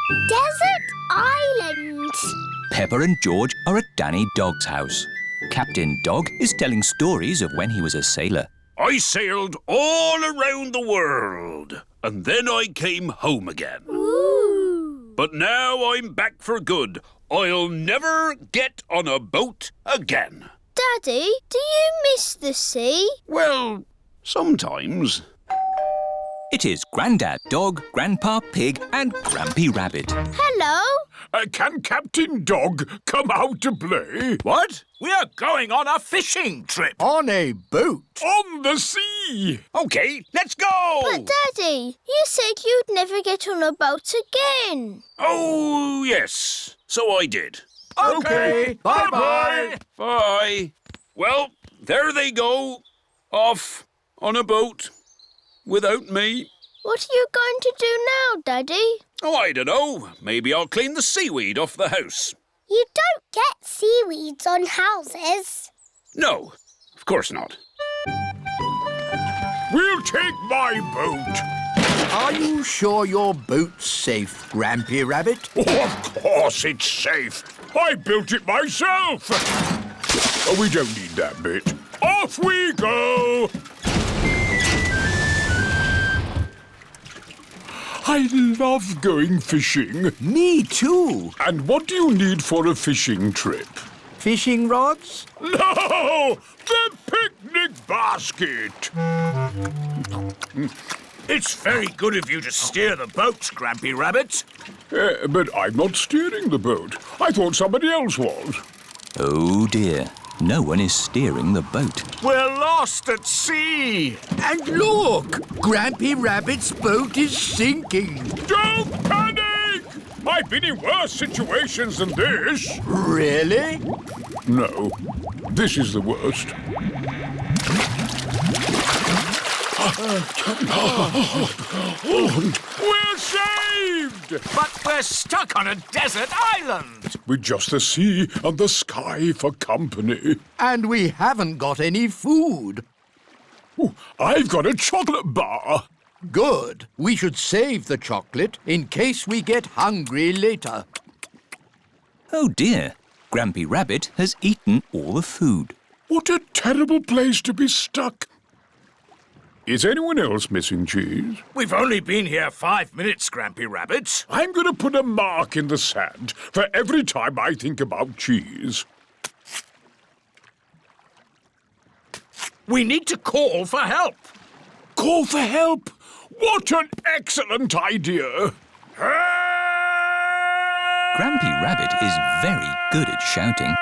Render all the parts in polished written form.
Desert Island. Peppa and George are at Danny Dog's house. Captain Dog is telling stories of when he was a sailor. I sailed all around the world, and then I came home again. Ooh. But now I'm back for good. I'll never get on a boat again. Daddy, do you miss the sea? Well, sometimes. It is Grandad Dog, Grandpa Pig and Grampy Rabbit. Hello. Can Captain Dog come out to play? What? We're going on a fishing trip. On a boat. On the sea! OK, let's go! But Daddy, you said you'd never get on a boat again. Oh, yes. So I did. OK, bye-bye. Bye. Well, there they go. Off on a boat. Without me. What are you going to do now, Daddy? Oh, I don't know. Maybe I'll clean the seaweed off the house. You don't get seaweeds on houses. No, of course not. We'll take my boat. Are you sure your boat's safe, Grampy Rabbit? Oh, of course it's safe. I built it myself. Oh, we don't need that bit. Off we go. I love going fishing. Me too. And what do you need for a fishing trip? Fishing rods? No! The picnic basket! It's very good of you to steer the boat, Grampy Rabbit. But I'm not steering the boat. I thought somebody else was. Oh dear, no one is steering the boat. We're lost at sea. And look! Grampy Rabbit's boat is sinking. Don't panic! I've been in worse situations than this. Really? No, this is the worst. We're saved! But we're stuck on a desert island. With just the sea and the sky for company. And we haven't got any food. Ooh, I've got a chocolate bar. Good. We should save the chocolate in case we get hungry later. Oh dear, Grampy Rabbit has eaten all the food. What a terrible place to be stuck. Is anyone else missing cheese? We've only been here 5 minutes, Grampy Rabbit. I'm going to put a mark in the sand for every time I think about cheese. We need to call for help. Call for help? What an excellent idea! Grampy Rabbit is very good at shouting.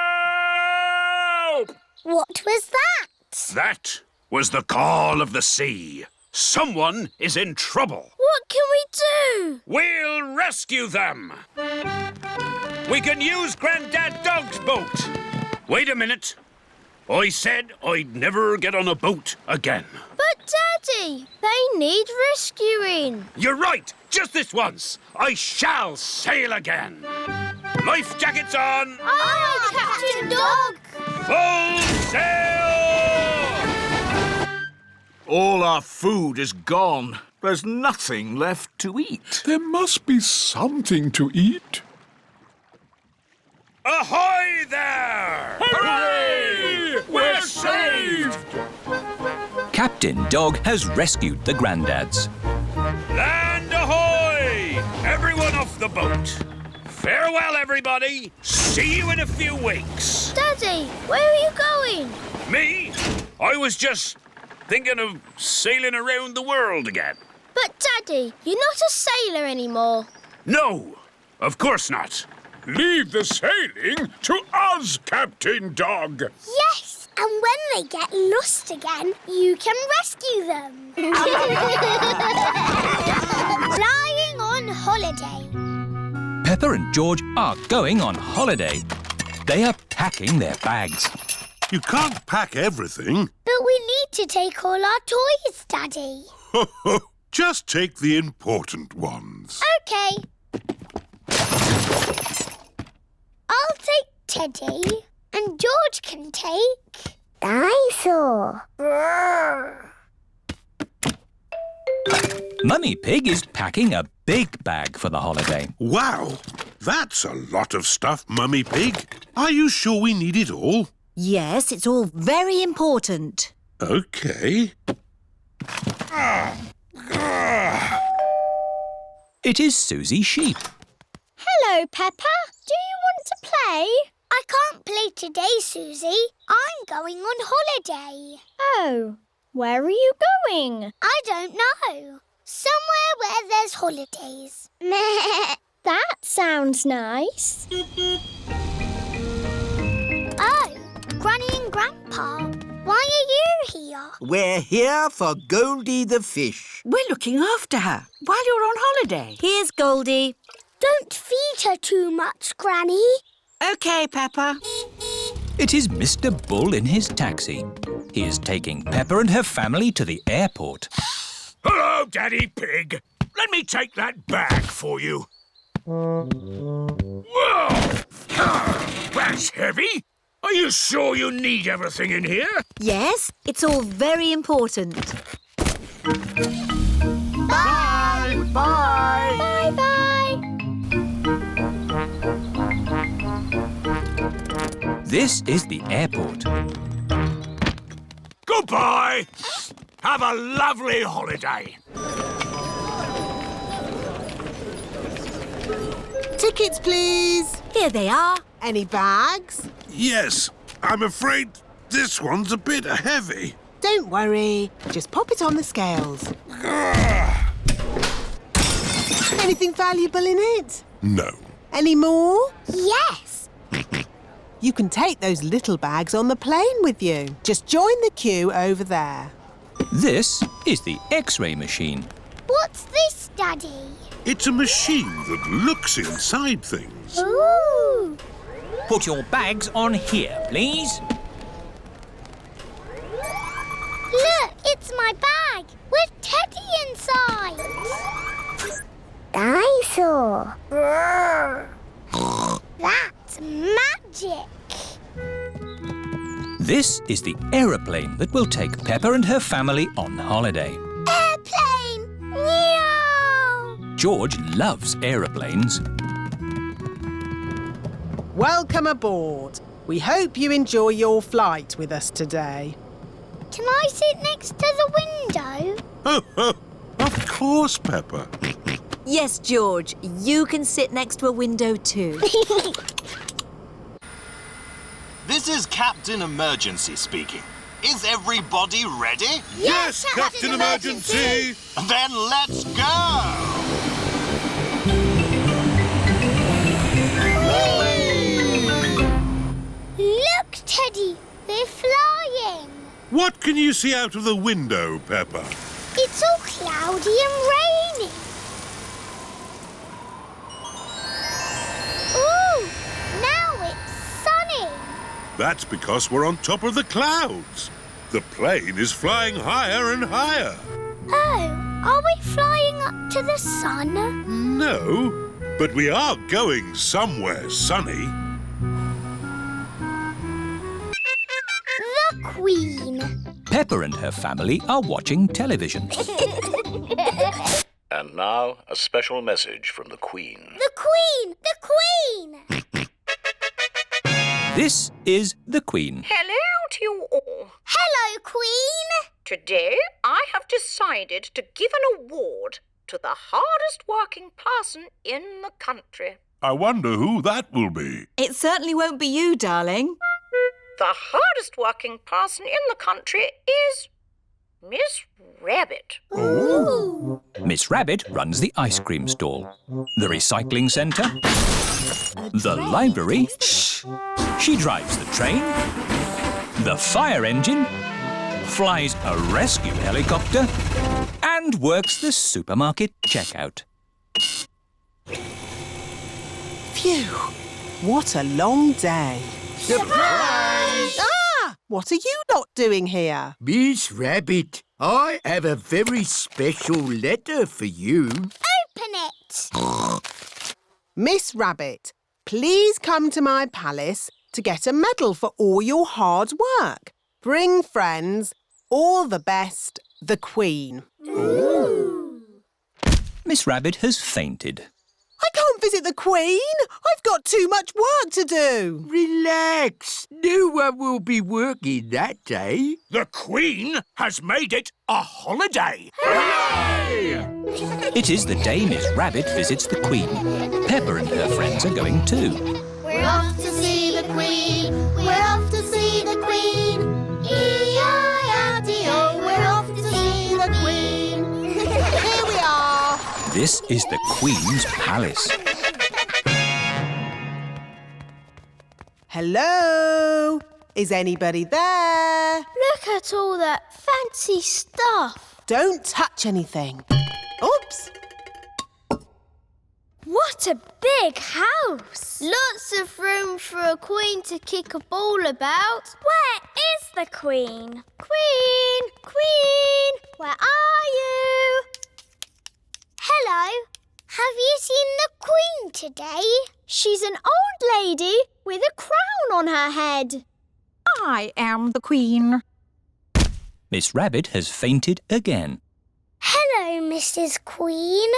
Help! What was that? That was the call of the sea. Someone is in trouble. What can we do? We'll rescue them. We can use Grandad Dog's boat. Wait a minute. I said I'd never get on a boat again. But Daddy, they need rescuing. You're right. Just this once. I shall sail again. Life jackets on. Aye, Captain Dog. Full sail! All our food is gone. There's nothing left to eat. There must be something to eat. Ahoy there! Hooray! We're saved! Captain Dog has rescued the Granddads. Land ahoy! Everyone off the boat. Farewell, everybody. See you in a few weeks. Daddy, where are you going? Me? I was just thinking of sailing around the world again. But Daddy, you're not a sailor anymore. No, of course not. Leave the sailing to us, Captain Dog. Yes, and when they get lost again, you can rescue them. Flying on holiday. Peppa and George are going on holiday. They are packing their bags. You can't pack everything. But we need to take all our toys, Daddy. Just take the important ones. OK. I'll take Teddy, and George can take... Dinosaur. Mummy Pig is packing a big bag for the holiday. Wow, that's a lot of stuff, Mummy Pig. Are you sure we need it all? Yes, it's all very important. OK. It is Susie Sheep. Hello, Peppa. Do you want to play? I can't play today, Susie. I'm going on holiday. Oh, where are you going? I don't know. Somewhere where there's holidays. That sounds nice. Oh, Granny and Grandpa. Why are you here? We're here for Goldie the fish. We're looking after her while you're on holiday. Here's Goldie. Don't feed her too much, Granny. OK, Peppa. It is Mr. Bull in his taxi. He is taking Peppa and her family to the airport. Hello, Daddy Pig. Let me take that bag for you. Whoa! That's heavy. Are you sure you need everything in here? Yes, it's all very important. Bye! Bye! Bye-bye. This is the airport. Goodbye. Have a lovely holiday. Tickets, please. Here they are. Any bags? Yes, I'm afraid this one's a bit heavy. Don't worry. Just pop it on the scales. Anything valuable in it? No. Any more? Yes. You can take those little bags on the plane with you. Just join the queue over there. This is the X-ray machine. What's this, Daddy? It's a machine that looks inside things. Ooh. Put your bags on here, please. Look, it's my bag with Teddy inside. Dinosaur. That's magic. This is the aeroplane that will take Peppa and her family on holiday. Airplane. Meow. George loves aeroplanes. Welcome aboard. We hope you enjoy your flight with us today. Can I sit next to the window? Of course, Peppa. Yes, George, you can sit next to a window too. This is Captain Emergency speaking. Is everybody ready? Yes, Captain Emergency! Then let's go! Look, Teddy, they're flying. What can you see out of the window, Peppa? It's all cloudy and rainy. Ooh, now it's sunny. That's because we're on top of the clouds. The plane is flying higher and higher. Oh, are we flying up to the sun? No, but we are going somewhere sunny. The Queen. Peppa and her family are watching television. And now, a special message from the Queen. The Queen! The Queen! This is the Queen. Hello to you all. Hello, Queen! Today, I have decided to give an award to the hardest working person in the country. I wonder who that will be. It certainly won't be you, darling. The hardest working person in the country is Miss Rabbit. Ooh! Miss Rabbit runs the ice cream stall, the recycling centre, the library. She drives the train, the fire engine, flies a rescue helicopter, and works the supermarket checkout. Phew! What a long day. Surprise! Ah! What are you lot doing here? Miss Rabbit, I have a very special letter for you. Open it! Miss Rabbit, please come to my palace to get a medal for all your hard work. Bring friends. All the best, the Queen. Ooh. Miss Rabbit has fainted. I can't visit the Queen. I've got too much work to do. Relax. No one will be working that day. The Queen has made it a holiday. Hooray! It is the day Miss Rabbit visits the Queen. Peppa and her friends are going too. We're off to see the Queen. We're off to see the Queen. E-I-R-T-O. We're off to see the Queen. Here we are. This is the Queen's palace. Hello? Is anybody there? Look at all that fancy stuff. Don't touch anything. Oops. What a big house! Lots of room for a queen to kick a ball about. Where is the Queen? Queen! Queen! Where are you? Hello. Have you seen the Queen today? She's an old lady with a crown on her head. I am the Queen. Miss Rabbit has fainted again. Hello, Mrs. Queen.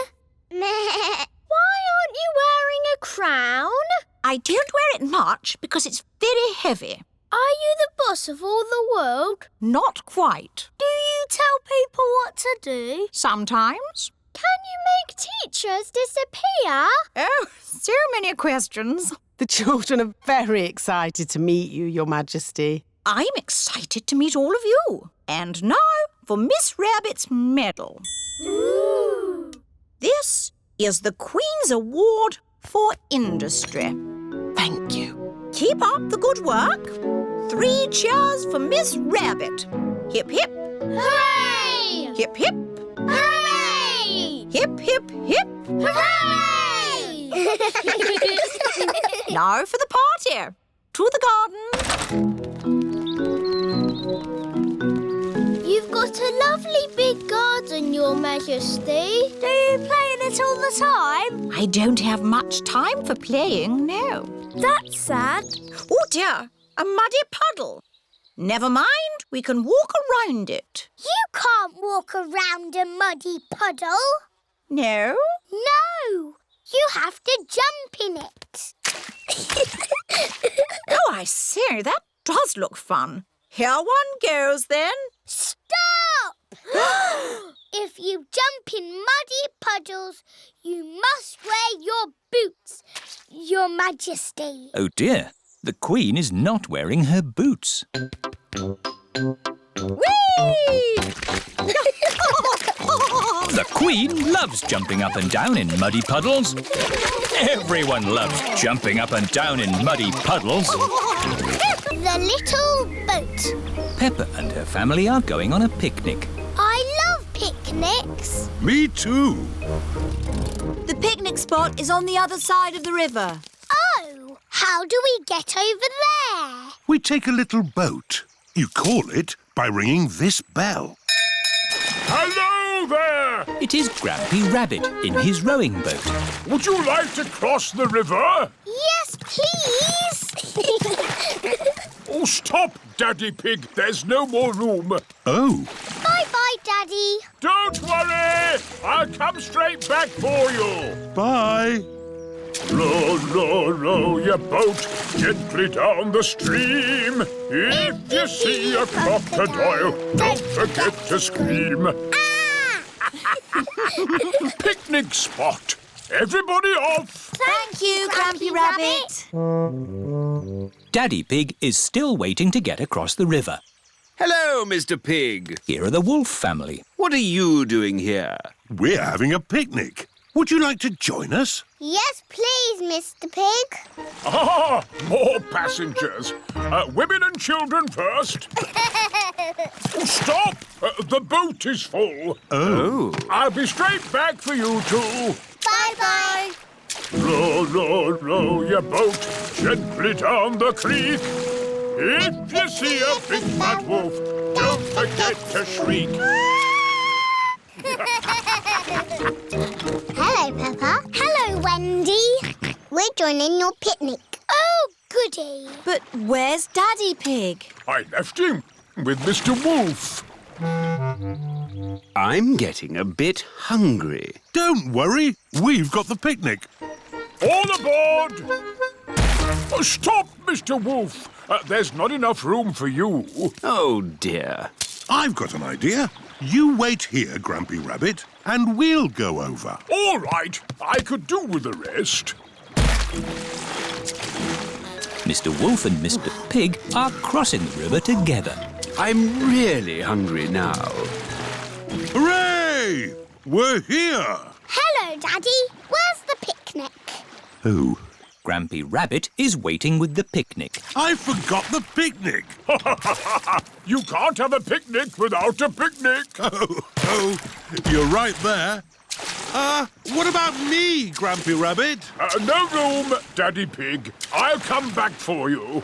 Why aren't you wearing a crown? I don't wear it much because it's very heavy. Are you the boss of all the world? Not quite. Do you tell people what to do? Sometimes. Can you make teachers disappear? Oh, so many questions. The children are very excited to meet you, Your Majesty. I'm excited to meet all of you. And now for Miss Rabbit's medal. Ooh. This is the Queen's Award for Industry. Thank you. Keep up the good work. 3 cheers for Miss Rabbit. Hip, hip. Hooray! Hip, hip. Hooray! Hip, hip, hip. Hooray! Now for the party. To the garden. You've got a lovely big garden, Your Majesty. Do you play in it all the time? I don't have much time for playing, no. That's sad. Oh dear, a muddy puddle. Never mind, we can walk around it. You can't walk around a muddy puddle. No? No, you have to jump in it. Oh, I see, that does look fun. Here one goes then. Stop! If you jump in muddy puddles, you must wear your boots, Your Majesty. Oh dear, the Queen is not wearing her boots. Whee! The Queen loves jumping up and down in muddy puddles. Everyone loves jumping up and down in muddy puddles. The little boat. Peppa and her family are going on a picnic. I love picnics. Me too. The picnic spot is on the other side of the river. Oh, how do we get over there? We take a little boat. You call it by ringing this bell. Hello there! It is Grampy Rabbit in his rowing boat. Would you like to cross the river? Yes, please. Oh, stop, Daddy Pig. There's no more room. Oh. Bye-bye, Daddy. Don't worry. I'll come straight back for you. Bye. Row, row, row your boat gently down the stream. If you see a crocodile, don't forget to scream. Picnic spot. Everybody off. Thank you, Grampy Rabbit. Daddy Pig is still waiting to get across the river. Hello, Mr. Pig. Here are the Wolf family. What are you doing here? We're having a picnic. Would you like to join us? Yes, please, Mr. Pig. Ah, more passengers. Women and children first. Oh, stop! The boat is full. Oh. I'll be straight back for you two. Bye-bye. Row, row, row your boat gently down the creek. If you see a big fat wolf, don't forget to shriek. Hello, Peppa. Hello, Wendy. We're joining your picnic. Oh, goody. But where's Daddy Pig? I left him with Mr. Wolf. I'm getting a bit hungry. Don't worry, we've got the picnic. All aboard! Stop, Mr. Wolf. There's not enough room for you. Oh, dear. I've got an idea. You wait here, Grumpy Rabbit, and we'll go over. All right, I could do with the rest. Mr. Wolf and Mr. Pig are crossing the river together. I'm really hungry now. Hooray! We're here! Hello, Daddy. Where's the picnic? Oh, Grampy Rabbit is waiting with the picnic. I forgot the picnic. You can't have a picnic without a picnic. Oh, you're right there. What about me, Grampy Rabbit? No room, Daddy Pig. I'll come back for you.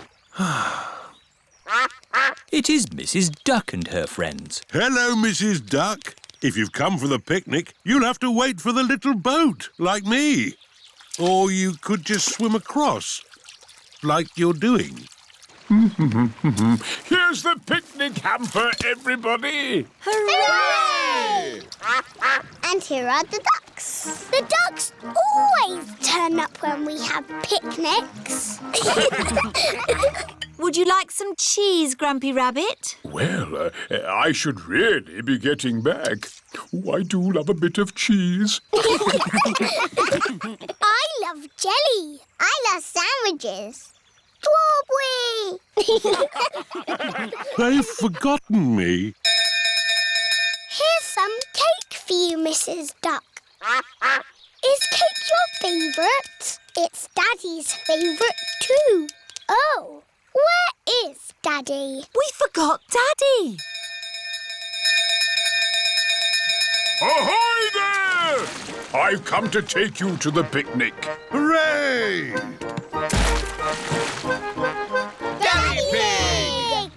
It is Mrs. Duck and her friends. Hello, Mrs. Duck. If you've come for the picnic, you'll have to wait for the little boat, like me. Or you could just swim across, like you're doing. Here's the picnic hamper, everybody. Hooray! And here are the ducks. The ducks always turn up when we have picnics. Would you like some cheese, Grumpy Rabbit? Well, I should really be getting back. Oh, I do love a bit of cheese. I love jelly. I love sandwiches. Strawberry! They've forgotten me. Here's some cake for you, Mrs. Duck. Is cake your favourite? It's Daddy's favourite too. Oh, where is Daddy? We forgot Daddy. Ahoy there! I've come to take you to the picnic. Hooray! Daddy Pig!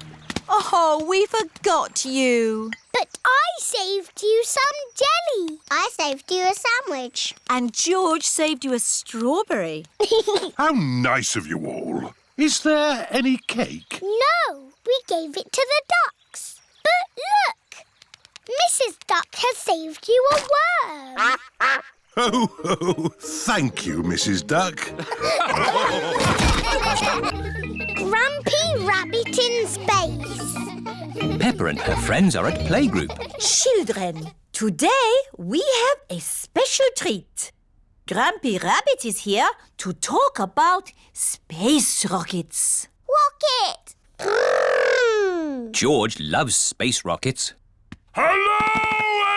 Oh, we forgot you. But I saved you some jelly. I saved you a sandwich. And George saved you a strawberry. How nice of you all. Is there any cake? No, we gave it to the ducks. But look, Mrs. Duck has saved you a worm. Oh, thank you, Mrs. Duck. Grumpy Rabbit in space. Peppa and her friends are at playgroup. Children, today we have a special treat. Grumpy Rabbit is here to talk about space rockets. Rocket! George loves space rockets. Hello,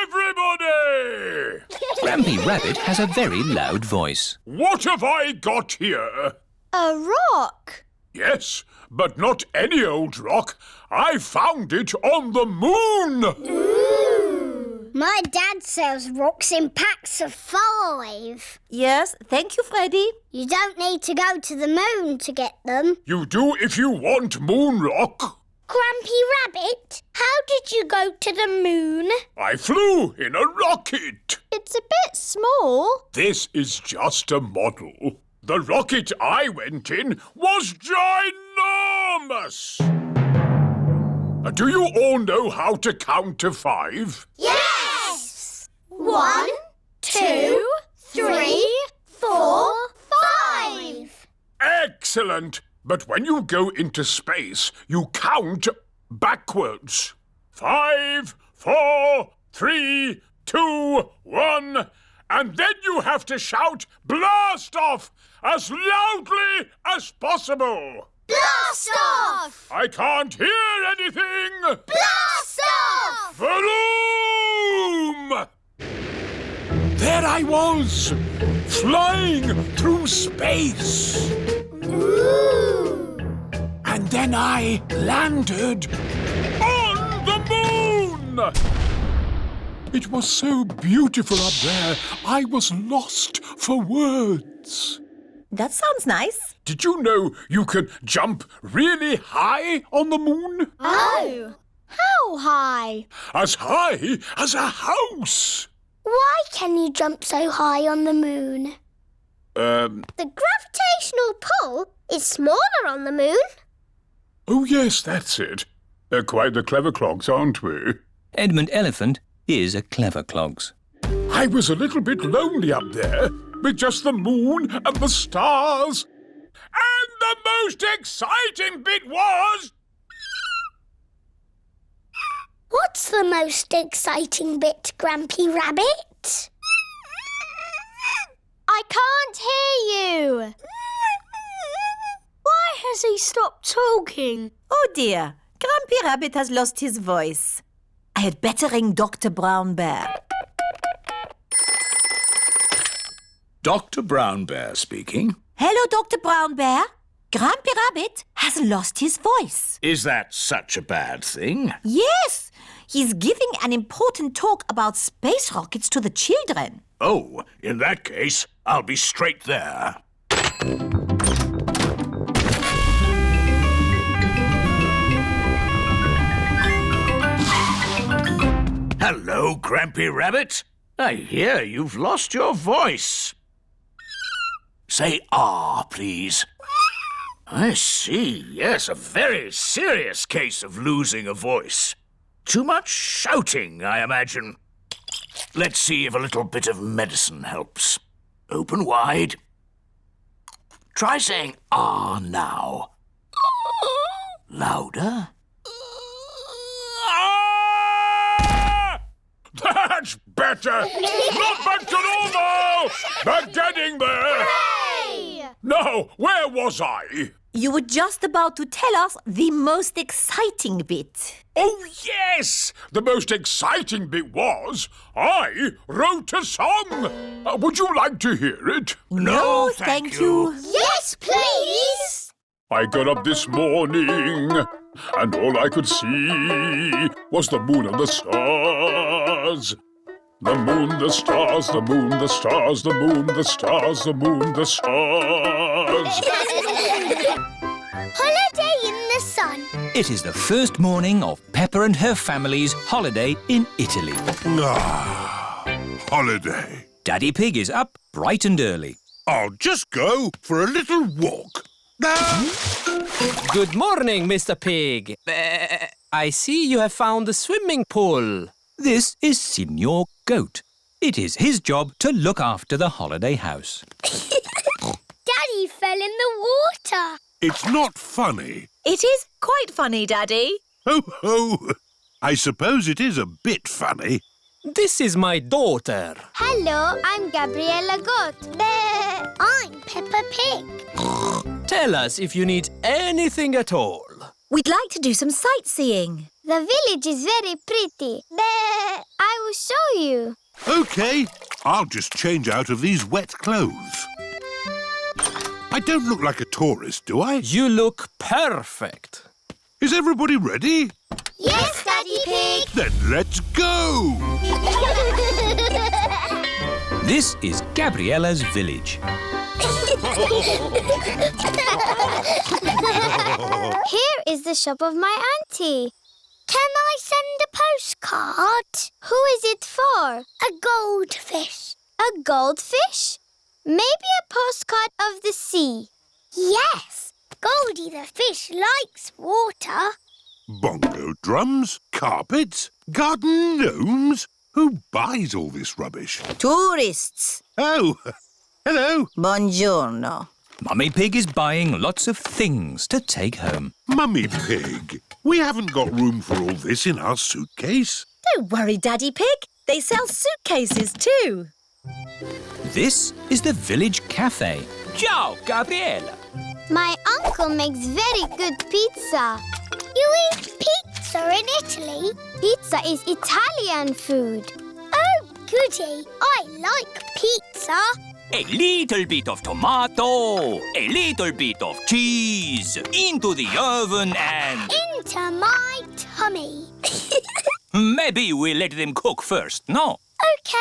everybody! Grampy Rabbit has a very loud voice. What have I got here? A rock. Yes, but not any old rock. I found it on the moon. Ooh. My dad sells rocks in packs of 5. Yes, thank you, Freddy. You don't need to go to the moon to get them. You do if you want moon rock. Grumpy Rabbit, how did you go to the moon? I flew in a rocket. It's a bit small. This is just a model. The rocket I went in was ginormous. Do you all know how to count to 5? Yes! 1, 2, 3, 4, 5. Excellent! But when you go into space, you count backwards. 5, 4, 3, 2, 1. And then you have to shout blast off as loudly as possible. Blast off! I can't hear anything. Blast off! Vroom! There I was, flying through space. Ooh! And then I landed on the moon! It was so beautiful up there, I was lost for words. That sounds nice. Did you know you can jump really high on the moon? Oh! How high? As high as a house. Why can you jump so high on the moon? The gravitational pull is smaller on the moon. Oh, yes, that's it. Quite the clever clogs, aren't we? Edmund Elephant is a clever clogs. I was a little bit lonely up there with just the moon and the stars. And the most exciting bit was... What's the most exciting bit, Grampy Rabbit? I can't hear you. Why has he stopped talking? Oh dear, Grampy Rabbit has lost his voice. I had better ring Dr. Brown Bear. Dr. Brown Bear speaking. Hello, Dr. Brown Bear. Grampy Rabbit has lost his voice. Is that such a bad thing? Yes, he's giving an important talk about space rockets to the children. Oh, in that case, I'll be straight there. Hello, Grampy Rabbit. I hear you've lost your voice. Say ah, please. I see, yes, a very serious case of losing a voice. Too much shouting, I imagine. Let's see if a little bit of medicine helps. Open wide. Try saying ah now. Louder. That's better! Not back to normal! But getting there! Hooray! Now, where was I? You were just about to tell us the most exciting bit. Oh, yes! The most exciting bit was I wrote a song. Would you like to hear it? No, thank you. Yes, please! I got up this morning and all I could see was the moon and the stars. The moon, the stars, the moon, the stars, the moon, the stars, the moon, the stars. Holiday in the sun. It is the first morning of Peppa and her family's holiday in Italy. Ah, holiday. Daddy Pig is up bright and early. I'll just go for a little walk. Good morning, Mr. Pig. I see you have found a swimming pool. This is Signor Goat. It is his job to look after the holiday house. Daddy fell in the water. It's not funny. It is quite funny, Daddy. Ho, ho. I suppose it is a bit funny. This is my daughter. Hello, I'm Gabriella Goat. I'm Peppa Pig. Tell us if you need anything at all. We'd like to do some sightseeing. The village is very pretty. I will show you. OK, I'll just change out of these wet clothes. I don't look like a tourist, do I? You look perfect. Is everybody ready? Yes, Daddy Pig. Then let's go! This is Gabriella's village. Here is the shop of my auntie. Can I send a postcard? Who is it for? A goldfish. A goldfish? Maybe a postcard of the sea. Yes, Goldie the fish likes water. Bongo drums, carpets, garden gnomes. Who buys all this rubbish? Tourists. Oh, hello. Buongiorno. Mummy Pig is buying lots of things to take home. Mummy Pig, we haven't got room for all this in our suitcase. Don't worry, Daddy Pig. They sell suitcases too. This is the village cafe. Ciao, Gabriella. My uncle makes very good pizza. You eat pizza in Italy? Pizza is Italian food. Oh, goody. I like pizza. A little bit of tomato, a little bit of cheese, into the oven and... Into my tummy. Maybe we'll let them cook first, no? OK.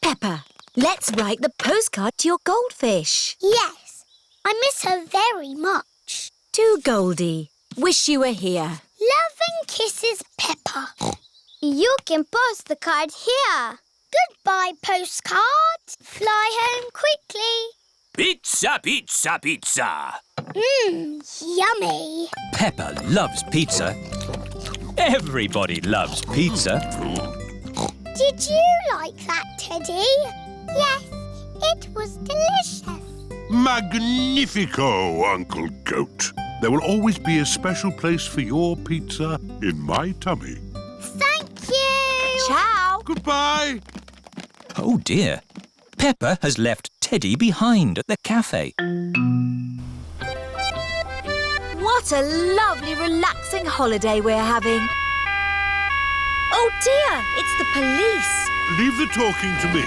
Peppa, let's write the postcard to your goldfish. Yes. I miss her very much. To Goldie. Wish you were here. Love and kisses, Peppa. You can post the card here. Goodbye, postcard. Fly home quickly. Pizza, pizza, pizza. Yummy. Peppa loves pizza. Everybody loves pizza. Did you like that, Teddy? Yes, it was delicious. Magnifico, Uncle Goat. There will always be a special place for your pizza in my tummy. Thank you. Ciao. Goodbye. Oh dear. Peppa has left Teddy behind at the cafe. What a lovely, relaxing holiday we're having. Oh dear, it's the police. Leave the talking to me.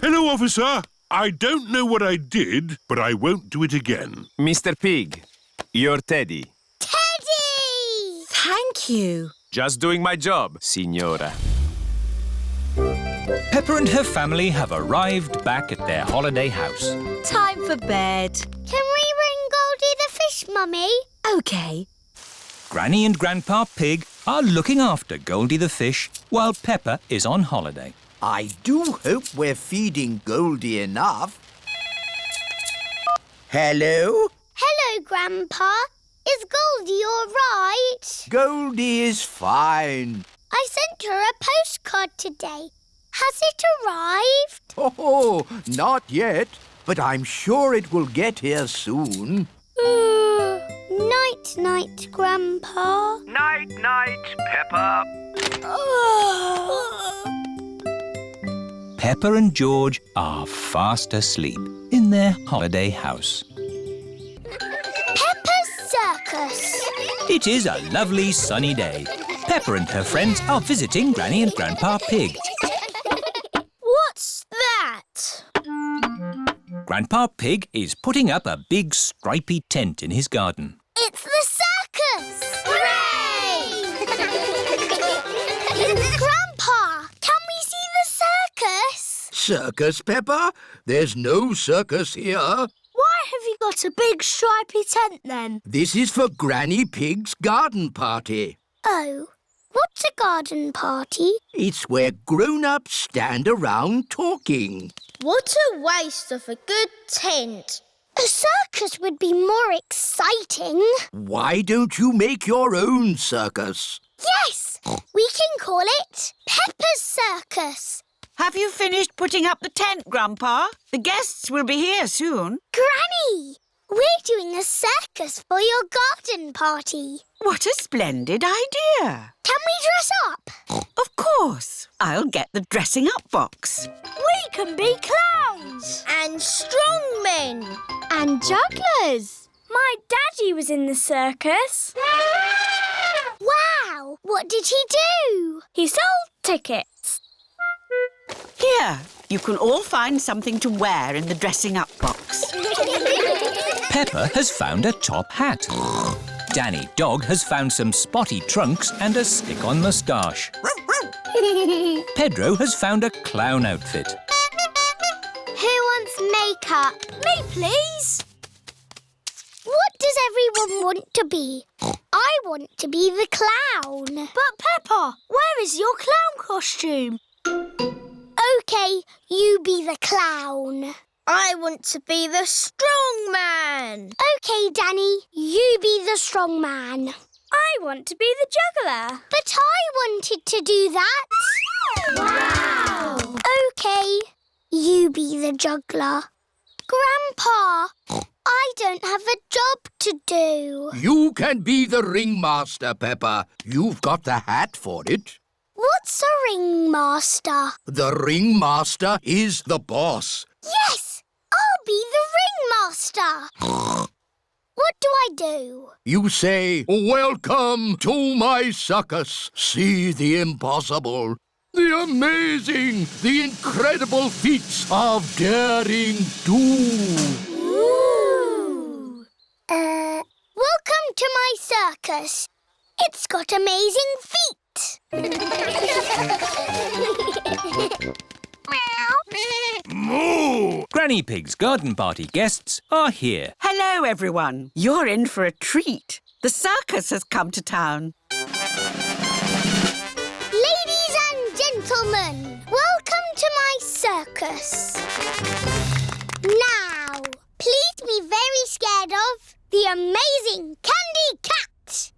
Hello, officer. I don't know what I did, but I won't do it again. Mr. Pig, you're Teddy. Teddy! Thank you. Just doing my job, Signora. Peppa and her family have arrived back at their holiday house. Time for bed. Can we ring Goldie the fish, Mummy? OK. Granny and Grandpa Pig are looking after Goldie the fish while Peppa is on holiday. I do hope we're feeding Goldie enough. Hello? Hello, Grandpa. Is Goldie all right? Goldie is fine. I sent her a postcard today. Has it arrived? Oh, not yet, but I'm sure it will get here soon. Night-night, Grandpa. Night-night, Peppa. Peppa and George are fast asleep in their holiday house. Peppa's Circus. It is a lovely sunny day. Peppa and her friends are visiting Granny and Grandpa Pig. What's that? Grandpa Pig is putting up a big stripy tent in his garden. It's the circus! Hooray! Grandpa, can we see the circus? Circus, Peppa? There's no circus here. Why have you got a big stripy tent then? This is for Granny Pig's garden party. Oh, what's a garden party? It's where grown-ups stand around talking. What a waste of a good tent. A circus would be more exciting. Why don't you make your own circus? Yes! We can call it Peppa's Circus. Have you finished putting up the tent, Grandpa? The guests will be here soon. Granny, we're doing a circus for your garden party. What a splendid idea. Can we dress up? Of course. I'll get the dressing up box. We can be clowns. And strongmen. And jugglers. My daddy was in the circus. Wow! What did he do? He sold tickets. Here, you can all find something to wear in the dressing up box. Peppa has found a top hat. Danny Dog has found some spotty trunks and a stick-on moustache. Pedro has found a clown outfit. Who wants makeup? Me, please. What does everyone want to be? I want to be the clown. But, Peppa, where is your clown costume? OK, you be the clown. I want to be the strong man. OK, Danny, you be the strong man. I want to be the juggler. But I wanted to do that. Wow! OK, you be the juggler. Grandpa, I don't have a job to do. You can be the ringmaster, Peppa. You've got the hat for it. What's a ringmaster? The ringmaster is the boss. Yes! I'll be the ringmaster. What do I do? You say, "Welcome to my circus. See the impossible, the amazing, the incredible feats of daring do." Ooh. Welcome to my circus. It's got amazing feet. Moo! Granny Pig's garden party guests are here. Hello, everyone. You're in for a treat. The circus has come to town. Ladies and gentlemen, welcome to my circus. Now, please be very scared of the amazing Candy Cat.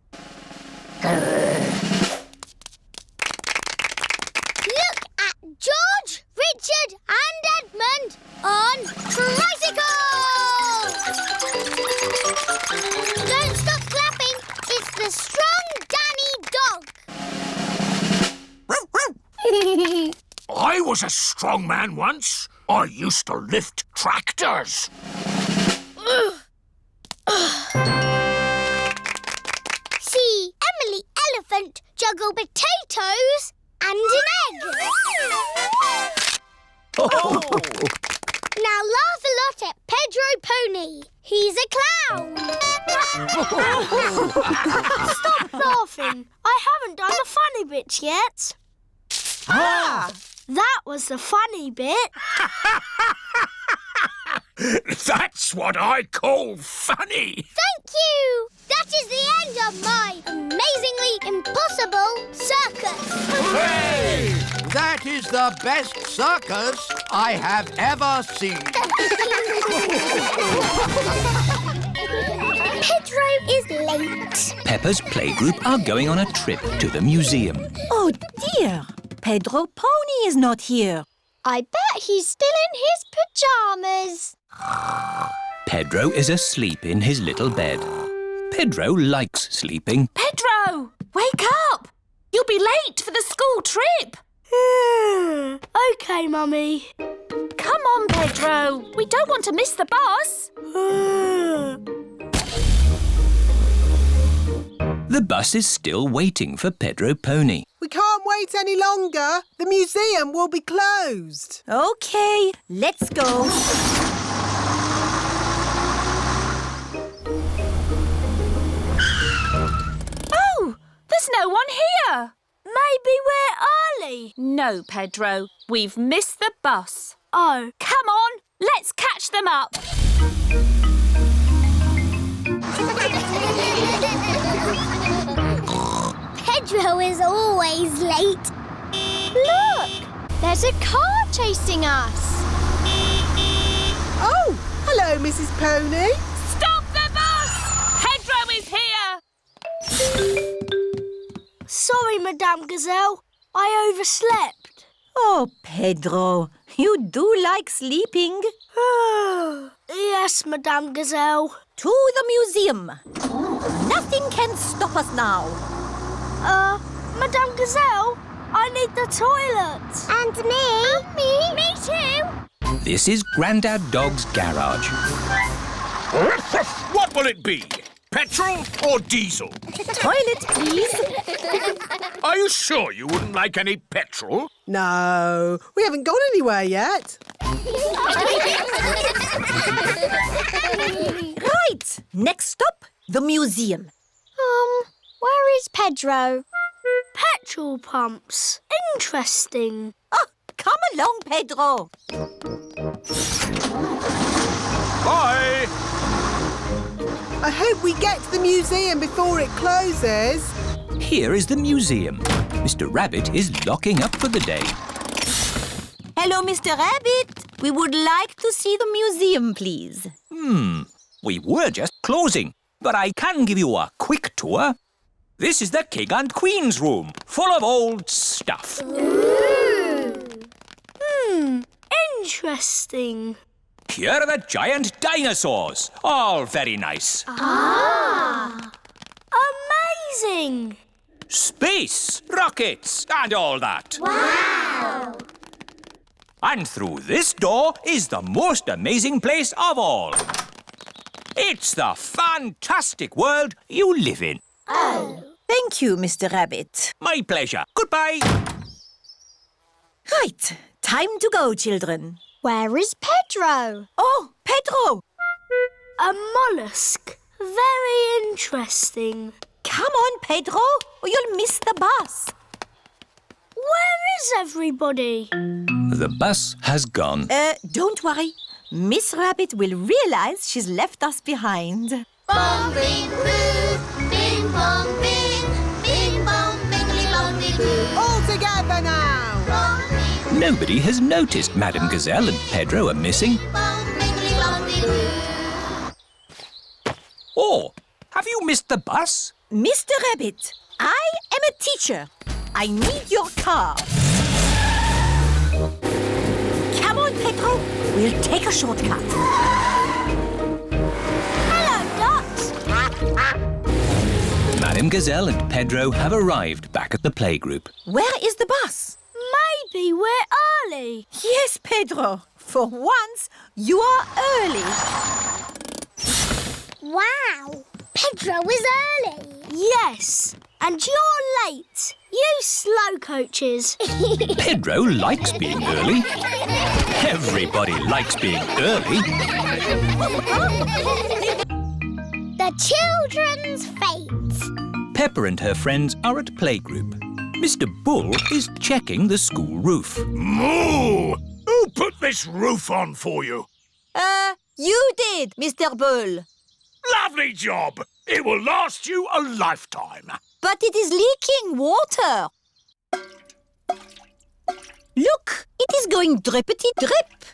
strong man once. I used to lift tractors. See Emily Elephant juggle potatoes and an egg. Now laugh a lot at Pedro Pony. He's a clown. Stop laughing. I haven't done the funny bits yet. That was the funny bit. That's what I call funny. Thank you. That is the end of my amazingly impossible circus. Hooray! That is the best circus I have ever seen. Pedro is late. Peppa's playgroup are going on a trip to the museum. Oh dear, Pedro Pony is not here. I bet he's still in his pyjamas. Pedro is asleep in his little bed. Pedro likes sleeping. Pedro, wake up! You'll be late for the school trip. OK, Mummy. Come on, Pedro. We don't want to miss the bus. The bus is still waiting for Pedro Pony. We can't wait any longer. The museum will be closed. OK, let's go. Oh, there's no one here. Maybe we're early. No, Pedro. We've missed the bus. Oh. Come on, let's catch them up. Pedro is always late. Look, there's a car chasing us. Oh, hello, Mrs. Pony. Stop the bus! Pedro is here. Sorry, Madame Gazelle. I overslept. Oh, Pedro, you do like sleeping. Yes, Madame Gazelle. To the museum. Nothing can stop us now. Madame Gazelle, I need the toilet. And me. And me. Me too. This is Grandad Dog's garage. What will it be? Petrol or diesel? Toilet, please. Are you sure you wouldn't like any petrol? No, we haven't gone anywhere yet. Right. Next stop, the museum. Where is Pedro? Petrol pumps. Interesting. Oh, come along, Pedro. Bye. I hope we get to the museum before it closes. Here is the museum. Mr. Rabbit is locking up for the day. Hello, Mr. Rabbit. We would like to see the museum, please. We were just closing, but I can give you a quick tour. This is the King and Queen's room, full of old stuff. Interesting. Here are the giant dinosaurs, all very nice. Amazing. Space, rockets, and all that. Wow. And through this door is the most amazing place of all. It's the fantastic world you live in. Oh. Thank you, Mr. Rabbit. My pleasure. Goodbye. Right. Time to go, children. Where is Pedro? Oh, Pedro! A mollusk. Very interesting. Come on, Pedro, or you'll miss the bus. Where is everybody? The bus has gone. Don't worry. Miss Rabbit will realise she's left us behind. Bong, bing, boo. Bing, bong, bing. Bing, bong, bingly, bongly, boo. All together now. Bong, bing, Nobody has noticed Madame Gazelle and Pedro are missing. bong, bingly, bongly, boo. Oh, have you missed the bus? Mr. Rabbit, I am a teacher. I need your car. Come on, Pedro. We'll take a shortcut. Hello, Dot. Madame Gazelle and Pedro have arrived back at the playgroup. Where is the bus? Maybe we're early. Yes, Pedro. For once, you are early. Wow, Pedro is early. Yes, and you're late. You slow coaches. Pedro likes being early. Everybody likes being early. The children's fete. Peppa and her friends are at playgroup. Mr. Bull is checking the school roof. Moo! Who put this roof on for you? You did, Mr. Bull. Lovely job! It will last you a lifetime. But it is leaking water. Look, it is going drippity drip.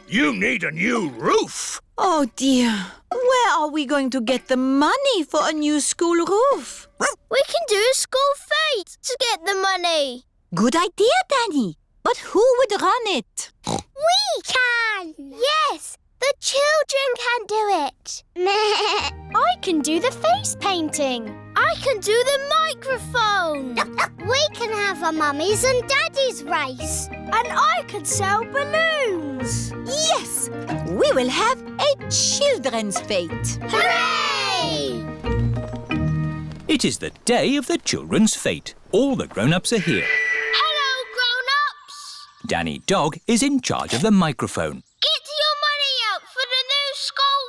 You need a new roof. Oh dear, where are we going to get the money for a new school roof? We can do a school fete to get the money. Good idea, Danny. But who would run it? We can. Yes, the children can do it. I can do the face painting. I can do the microphone. We can have a mummies and daddies race. And I can sell balloons. Yes, we will have a children's fete. Hooray! It is the day of the children's fete. All the grown-ups are here. Hello, grown-ups. Danny Dog is in charge of the microphone. Get your money out for the new school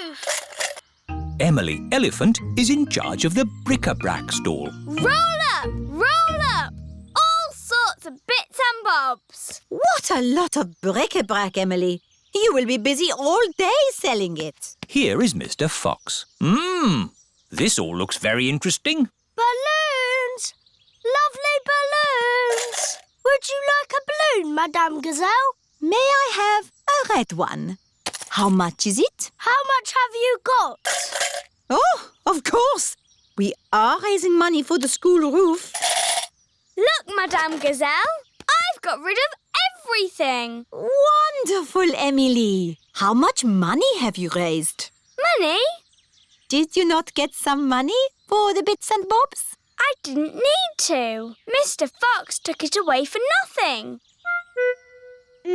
roof. Emily Elephant is in charge of the bric-a-brac stall. Roll up, roll up. All sorts of bits and bobs. What a lot of bric-a-brac, Emily. You will be busy all day selling it. Here is Mr. Fox. This all looks very interesting. Balloons! Lovely balloons! Would you like a balloon, Madame Gazelle? May I have a red one? How much is it? How much have you got? Oh, of course. We are raising money for the school roof. Look, Madame Gazelle. I've got rid of everything. Wonderful, Emily. How much money have you raised? Money? Did you not get some money for the bits and bobs? I didn't need to. Mr. Fox took it away for nothing. Get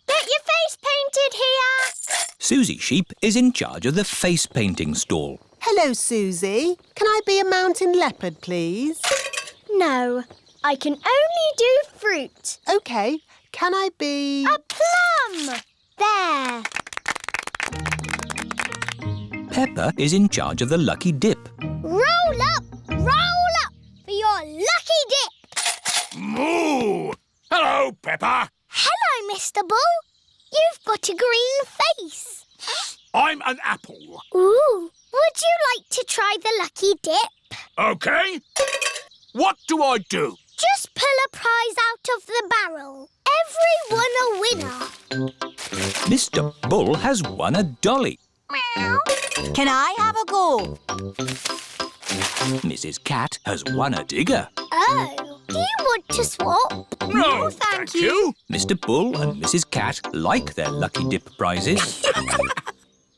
your face painted here. Susie Sheep is in charge of the face painting stall. Hello, Susie. Can I be a mountain leopard, please? No, I can only do fruit. OK. Can I be... A plum! There. Peppa is in charge of the lucky dip. Roll up for your lucky dip. Moo! Hello, Peppa. Hello, Mr. Bull. You've got a green face. I'm an apple. Ooh, would you like to try the lucky dip? OK. What do I do? Just pull a prize out of the barrel. Everyone a winner. Mr. Bull has won a dolly. Meow. Can I have a go? Mrs. Cat has won a digger. Oh, do you want to swap? No, thank you. Mr. Bull and Mrs. Cat like their lucky dip prizes.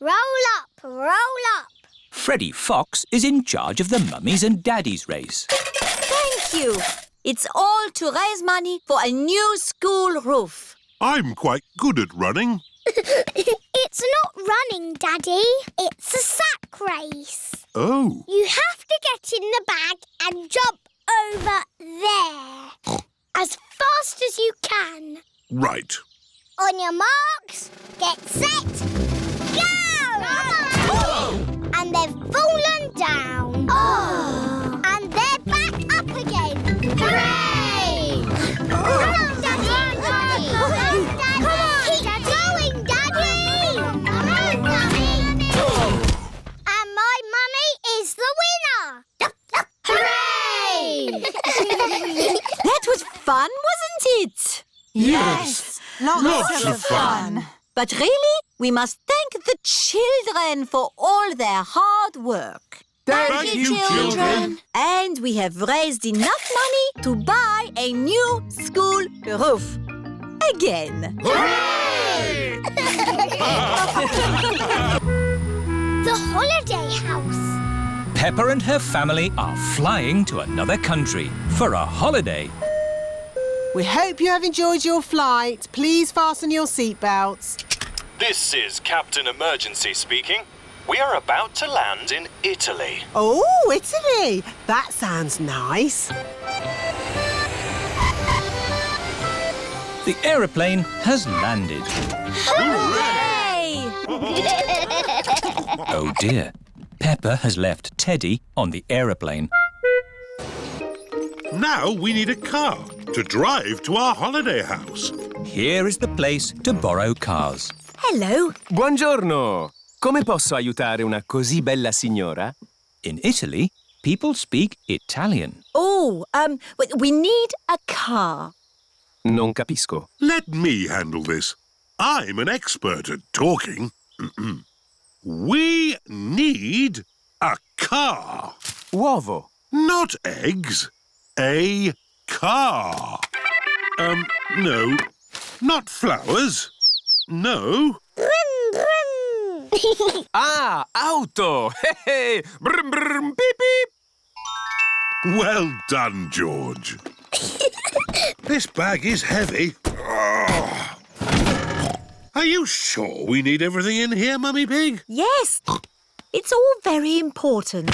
Roll up, roll up. Freddie Fox is in charge of the mummies and daddies race. Thank you. It's all to raise money for a new school roof. I'm quite good at running. It's not running, Daddy. It's a sack race. Oh. You have to get in the bag and jump over there. As fast as you can. Right. On your marks, get set, go! And they've fallen down. Oh. And they're back up again. Hooray! Come on, Daddy! Come on, Daddy! Keep going, Daddy! Come on, Daddy! And my mummy is the winner! Hooray! That was fun, wasn't it? Yes. Lots of fun. But really, we must thank the children for all their hard work. Thank you, children. And we have raised enough money to buy a new school roof. Again. Hooray! The holiday house. Peppa and her family are flying to another country for a holiday. We hope you have enjoyed your flight. Please fasten your seatbelts. This is Captain Emergency speaking. We are about to land in Italy. Oh, Italy! That sounds nice. The aeroplane has landed. Hooray! Oh dear. Peppa has left Teddy on the aeroplane. Now we need a car to drive to our holiday house. Here is the place to borrow cars. Hello. Buongiorno. Come posso aiutare una così bella signora? In Italy, people speak Italian. Oh, we need a car. Non capisco. Let me handle this. I'm an expert at talking. We need a car. Uovo. Not eggs. A car. No. Not flowers. No. Brum, brum. Ah, auto. Brum, brum, beep, beep. Well done, George. This bag is heavy. Are you sure we need everything in here, Mummy Pig? Yes. It's all very important.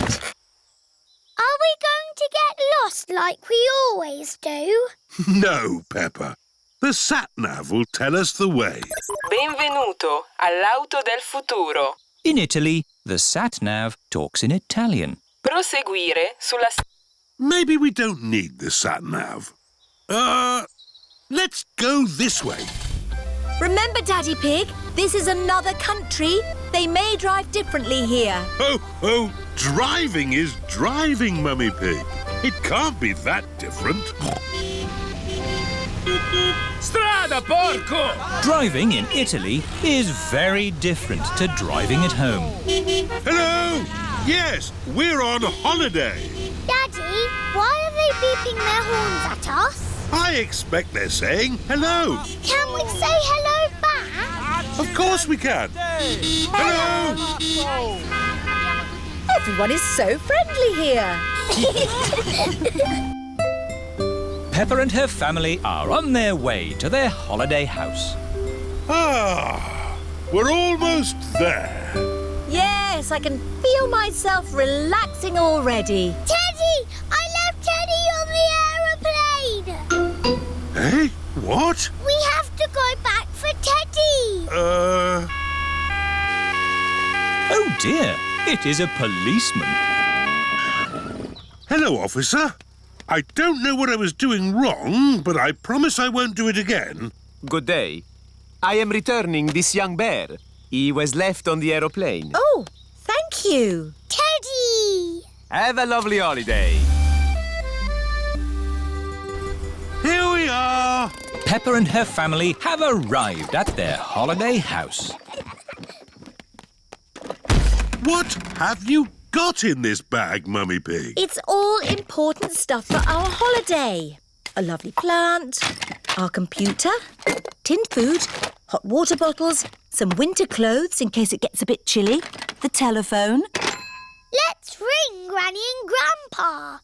Are we going to get lost like we always do? No, Peppa. The sat-nav will tell us the way. Benvenuto all'auto del futuro. In Italy, the sat-nav talks in Italian. Proseguire sulla... Maybe we don't need the sat-nav. Let's go this way. Remember, Daddy Pig, this is another country. They may drive differently here. Oh, driving is driving, Mummy Pig. It can't be that different. Strada, porco! Driving in Italy is very different to driving at home. Hello! Yes, we're on holiday. Daddy, why are they beeping their horns at us? I expect they're saying hello. Can we say hello back? Of course we can. Hello! Everyone is so friendly here. Peppa and her family are on their way to their holiday house. We're almost there. Yes, I can feel myself relaxing already. Teddy! I left Teddy on the aeroplane! Eh? What? We have to go back for Teddy! Oh dear, it is a policeman. Hello, officer. I don't know what I was doing wrong, but I promise I won't do it again. Good day. I am returning this young bear. He was left on the aeroplane. Oh, thank you. Teddy! Have a lovely holiday. Here we are. Peppa and her family have arrived at their holiday house. What have you got in this bag, Mummy Pig? It's all important stuff for our holiday. A lovely plant, our computer, tinned food, hot water bottles, some winter clothes in case it gets a bit chilly, the telephone. Let's ring Granny and Grandpa.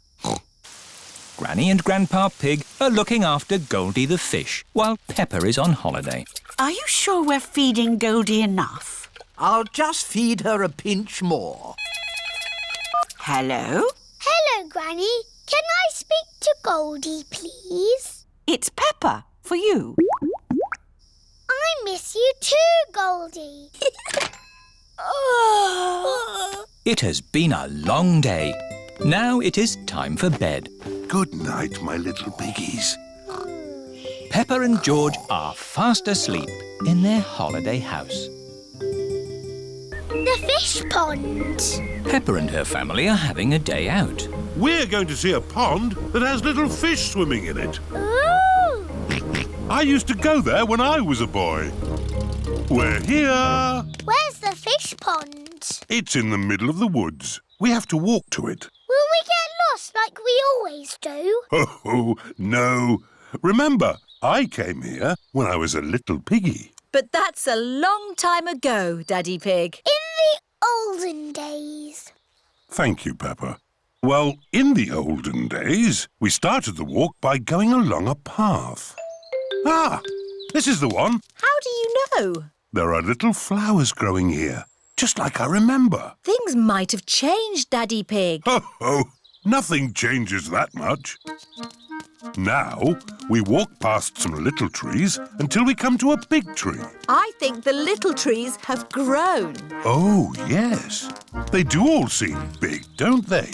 Granny and Grandpa Pig are looking after Goldie the fish while Peppa is on holiday. Are you sure we're feeding Goldie enough? I'll just feed her a pinch more. Hello? Hello, Granny. Can I speak to Goldie, please? It's Peppa, for you. I miss you too, Goldie. It has been a long day. Now it is time for bed. Good night, my little piggies. Peppa and George are fast asleep in their holiday house. The fish pond. Peppa and her family are having a day out. We're going to see a pond that has little fish swimming in it. Ooh! I used to go there when I was a boy. We're here. Where's the fish pond? It's in the middle of the woods. We have to walk to it. Will we get lost like we always do? Oh, no. Remember, I came here when I was a little piggy. But that's a long time ago, Daddy Pig. In the olden days. Thank you, Peppa. Well, in the olden days, we started the walk by going along a path. Ah, this is the one. How do you know? There are little flowers growing here, just like I remember. Things might have changed, Daddy Pig. Oh, nothing changes that much. Now, we walk past some little trees until we come to a big tree. I think the little trees have grown. Oh, yes. They do all seem big, don't they?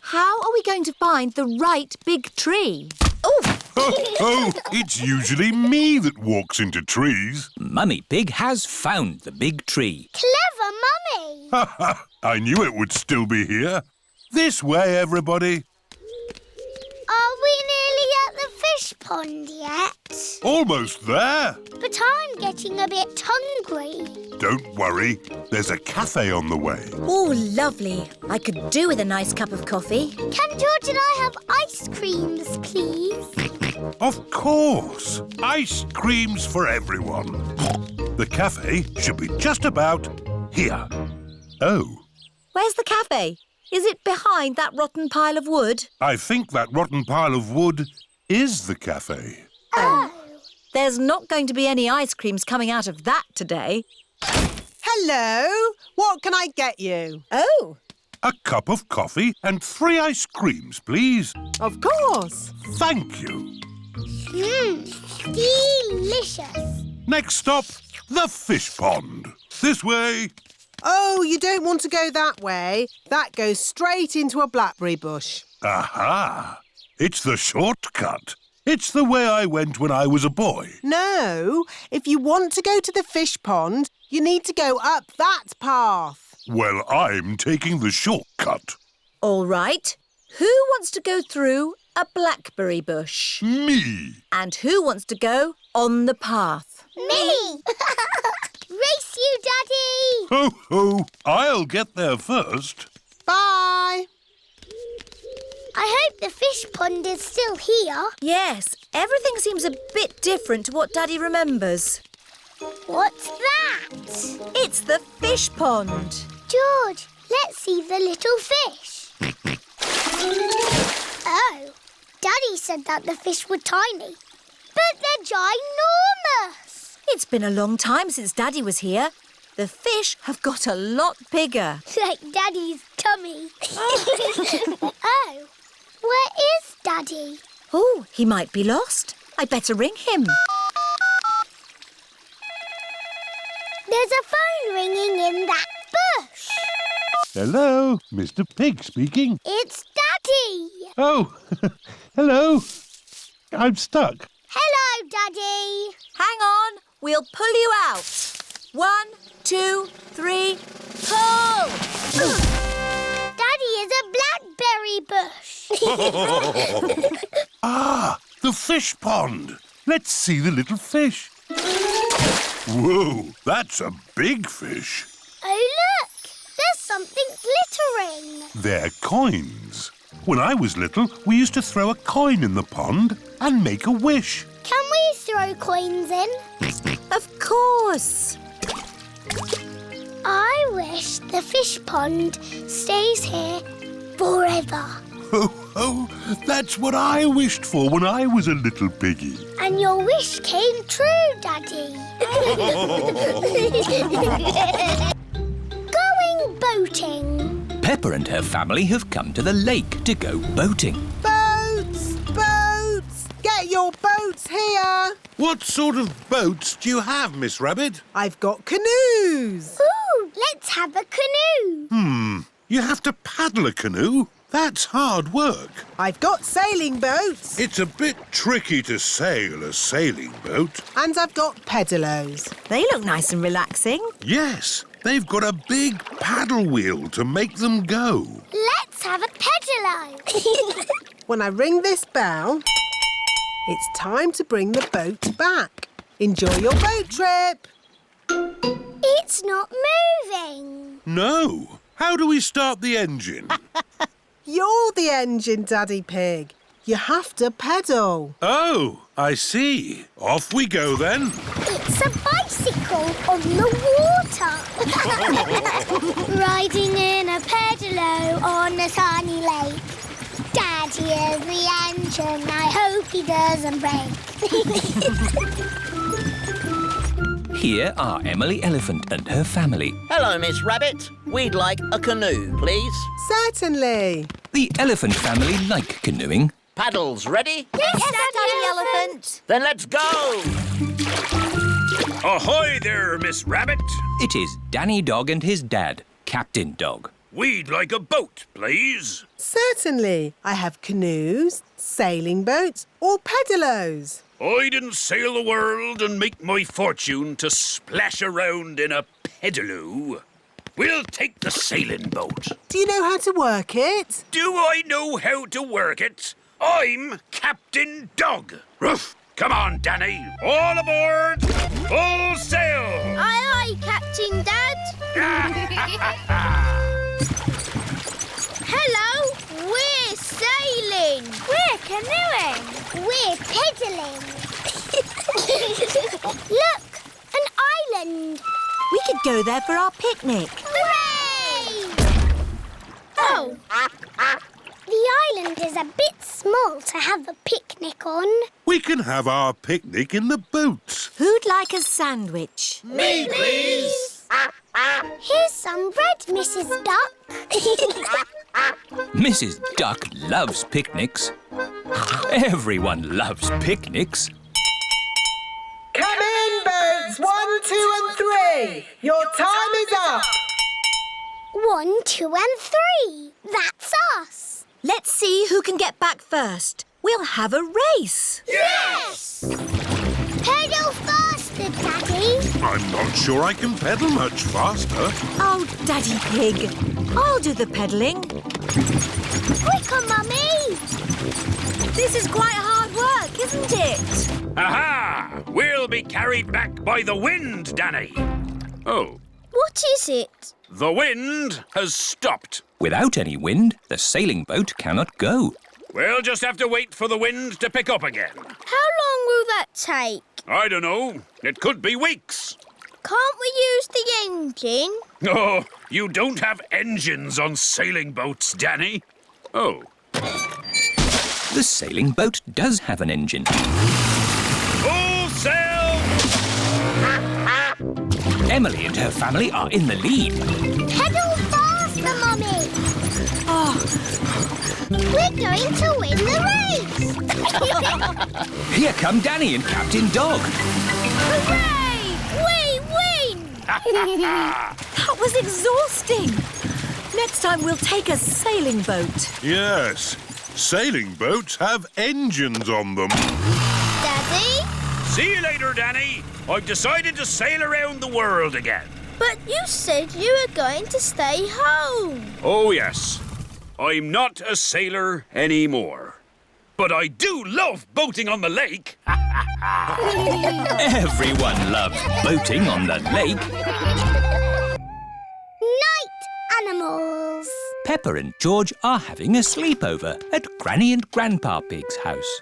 How are we going to find the right big tree? Oh, it's usually me that walks into trees. Mummy Pig has found the big tree. Clever, Mummy! Ha ha! I knew it would still be here. This way, everybody. Are we nearly at the fish pond yet? Almost there. But I'm getting a bit hungry. Don't worry. There's a cafe on the way. Oh, lovely. I could do with a nice cup of coffee. Can George and I have ice creams, please? Of course. Ice creams for everyone. The cafe should be just about here. Oh. Where's the cafe? Is it behind that rotten pile of wood? I think that rotten pile of wood is the cafe. Oh. There's not going to be any ice creams coming out of that today. Hello. What can I get you? Oh. A cup of coffee and 3 ice creams, please. Of course. Thank you. Delicious. Next stop, the fish pond. This way. Oh, you don't want to go that way. That goes straight into a blackberry bush. Aha! It's the shortcut. It's the way I went when I was a boy. No, if you want to go to the fish pond, you need to go up that path. Well, I'm taking the shortcut. All right. Who wants to go through a blackberry bush? Me. And who wants to go on the path? Me! Race you, Daddy! Ho, ho! I'll get there first. Bye! I hope the fish pond is still here. Yes, everything seems a bit different to what Daddy remembers. What's that? It's the fish pond. George, let's see the little fish. Oh, Daddy said that the fish were tiny, but they're ginormous. It's been a long time since Daddy was here. The fish have got a lot bigger. Like Daddy's tummy. Oh, where is Daddy? Oh, he might be lost. I'd better ring him. There's a phone ringing in that bush. Hello, Mr. Pig speaking. It's Daddy. Oh, hello. I'm stuck. Hello, Daddy. Hang on, we'll pull you out. 1, 2, 3, pull! Daddy is a blackberry bush. Ah, the fish pond. Let's see the little fish. Whoa, that's a big fish. Oh, look! There's something glittering. They're coins. When I was little, we used to throw a coin in the pond and make a wish. Can we throw coins in? Of course. I wish the fish pond stays here forever. Oh, that's what I wished for when I was a little piggy. And your wish came true, Daddy. Going boating. Peppa and her family have come to the lake to go boating. Boats! Boats! Get your boats here! What sort of boats do you have, Miss Rabbit? I've got canoes. Ooh, let's have a canoe. You have to paddle a canoe? That's hard work. I've got sailing boats. It's a bit tricky to sail a sailing boat. And I've got pedalos. They look nice and relaxing. Yes, they've got a big paddle wheel to make them go. Let's have a pedalo. When I ring this bell, it's time to bring the boat back. Enjoy your boat trip. It's not moving. No. How do we start the engine? You're the engine, Daddy Pig. You have to pedal. Oh, I see. Off we go then. It's a bicycle on the water. Riding in a pedalo on a sunny lake. There's the engine. I hope he doesn't break. Here are Emily Elephant and her family. Hello, Miss Rabbit. We'd like a canoe, please. Certainly. The elephant family like canoeing. Paddles ready? Yes, Daddy Elephant. Then let's go! Ahoy there, Miss Rabbit. It is Danny Dog and his dad, Captain Dog. We'd like a boat, please. Certainly. I have canoes, sailing boats or pedalos. I didn't sail the world and make my fortune to splash around in a pedaloo. We'll take the sailing boat. Do you know how to work it? Do I know how to work it? I'm Captain Dog. Ruff! Come on, Danny. All aboard! Full sail! Aye, aye, Captain Dad. Hello, we're sailing. We're canoeing. We're pedaling. Look, an island. We could go there for our picnic. Hooray! Oh. The island is a bit small to have a picnic on. We can have our picnic in the boat. Who'd like a sandwich? Me, please! Here's some bread, Mrs. Duck. Mrs. Duck loves picnics. Everyone loves picnics. Come in, boats 1, 2 and 3. Your time is up. 1, 2 and 3. That's us. Let's see who can get back first. We'll have a race. Yes! Pedal faster, Daddy. I'm not sure I can pedal much faster. Oh, Daddy Pig. I'll do the pedalling. Quicker, Mummy. This is quite hard work, isn't it? Aha! We'll be carried back by the wind, Danny. Oh, What is it? the wind has stopped. Without any wind, the sailing boat cannot go. We'll just have to wait for the wind to pick up again. How long will that take? I don't know. It could be weeks. Can't we use the engine? Oh, you don't have engines on sailing boats, Danny. Oh. The sailing boat does have an engine. Full sail! Emily and her family are in the lead. Pedal faster, Mummy. Oh, We're going to win the race. Here come Danny and Captain Dog. Hooray! We win! that was exhausting. Next time we'll take a sailing boat. Yes, sailing boats have engines on them. Daddy? See you later, Danny. I've decided to sail around the world again. But you said you were going to stay home. Oh, yes. I'm not a sailor anymore. But I do love boating on the lake. Everyone loves boating on the lake. Night animals. Peppa and George are having a sleepover at Granny and Grandpa Pig's house.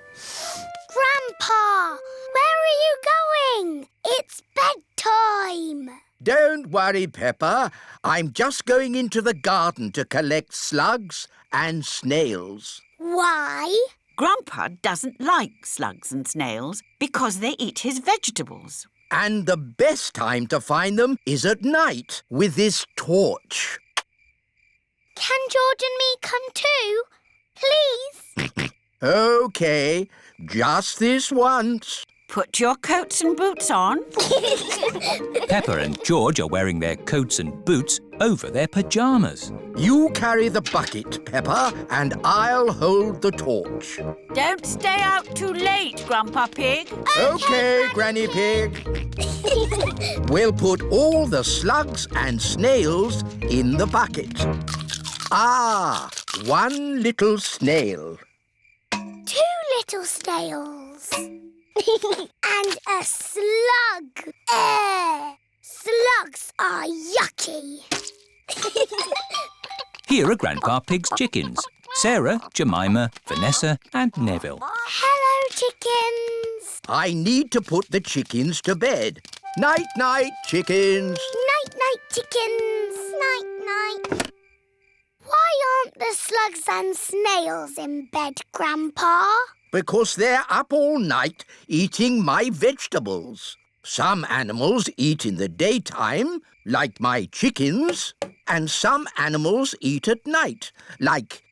Grandpa, where are you going? It's bedtime. Don't worry, Peppa. I'm just going into the garden to collect slugs and snails. Why? Grandpa doesn't like slugs and snails because they eat his vegetables. And the best time to find them is at night with this torch. Can George and me come too? Please? OK, just this once. Put your coats and boots on. Peppa and George are wearing their coats and boots over their pyjamas. You carry the bucket, Peppa, and I'll hold the torch. Don't stay out too late, Grandpa Pig. OK, Granny Pig. We'll put all the slugs and snails in the bucket. Ah, one little snail. 2 little snails. And a slug. Slugs are yucky. Here are Grandpa Pig's chickens. Sarah, Jemima, Vanessa and Neville. Hello, chickens. I need to put the chickens to bed. Night-night, chickens. Night-night, chickens. Night-night. Why aren't the slugs slugs and snails in bed, Grandpa? Because they're up all night eating my vegetables. Some animals eat in the daytime, like my chickens, and some animals eat at night, like,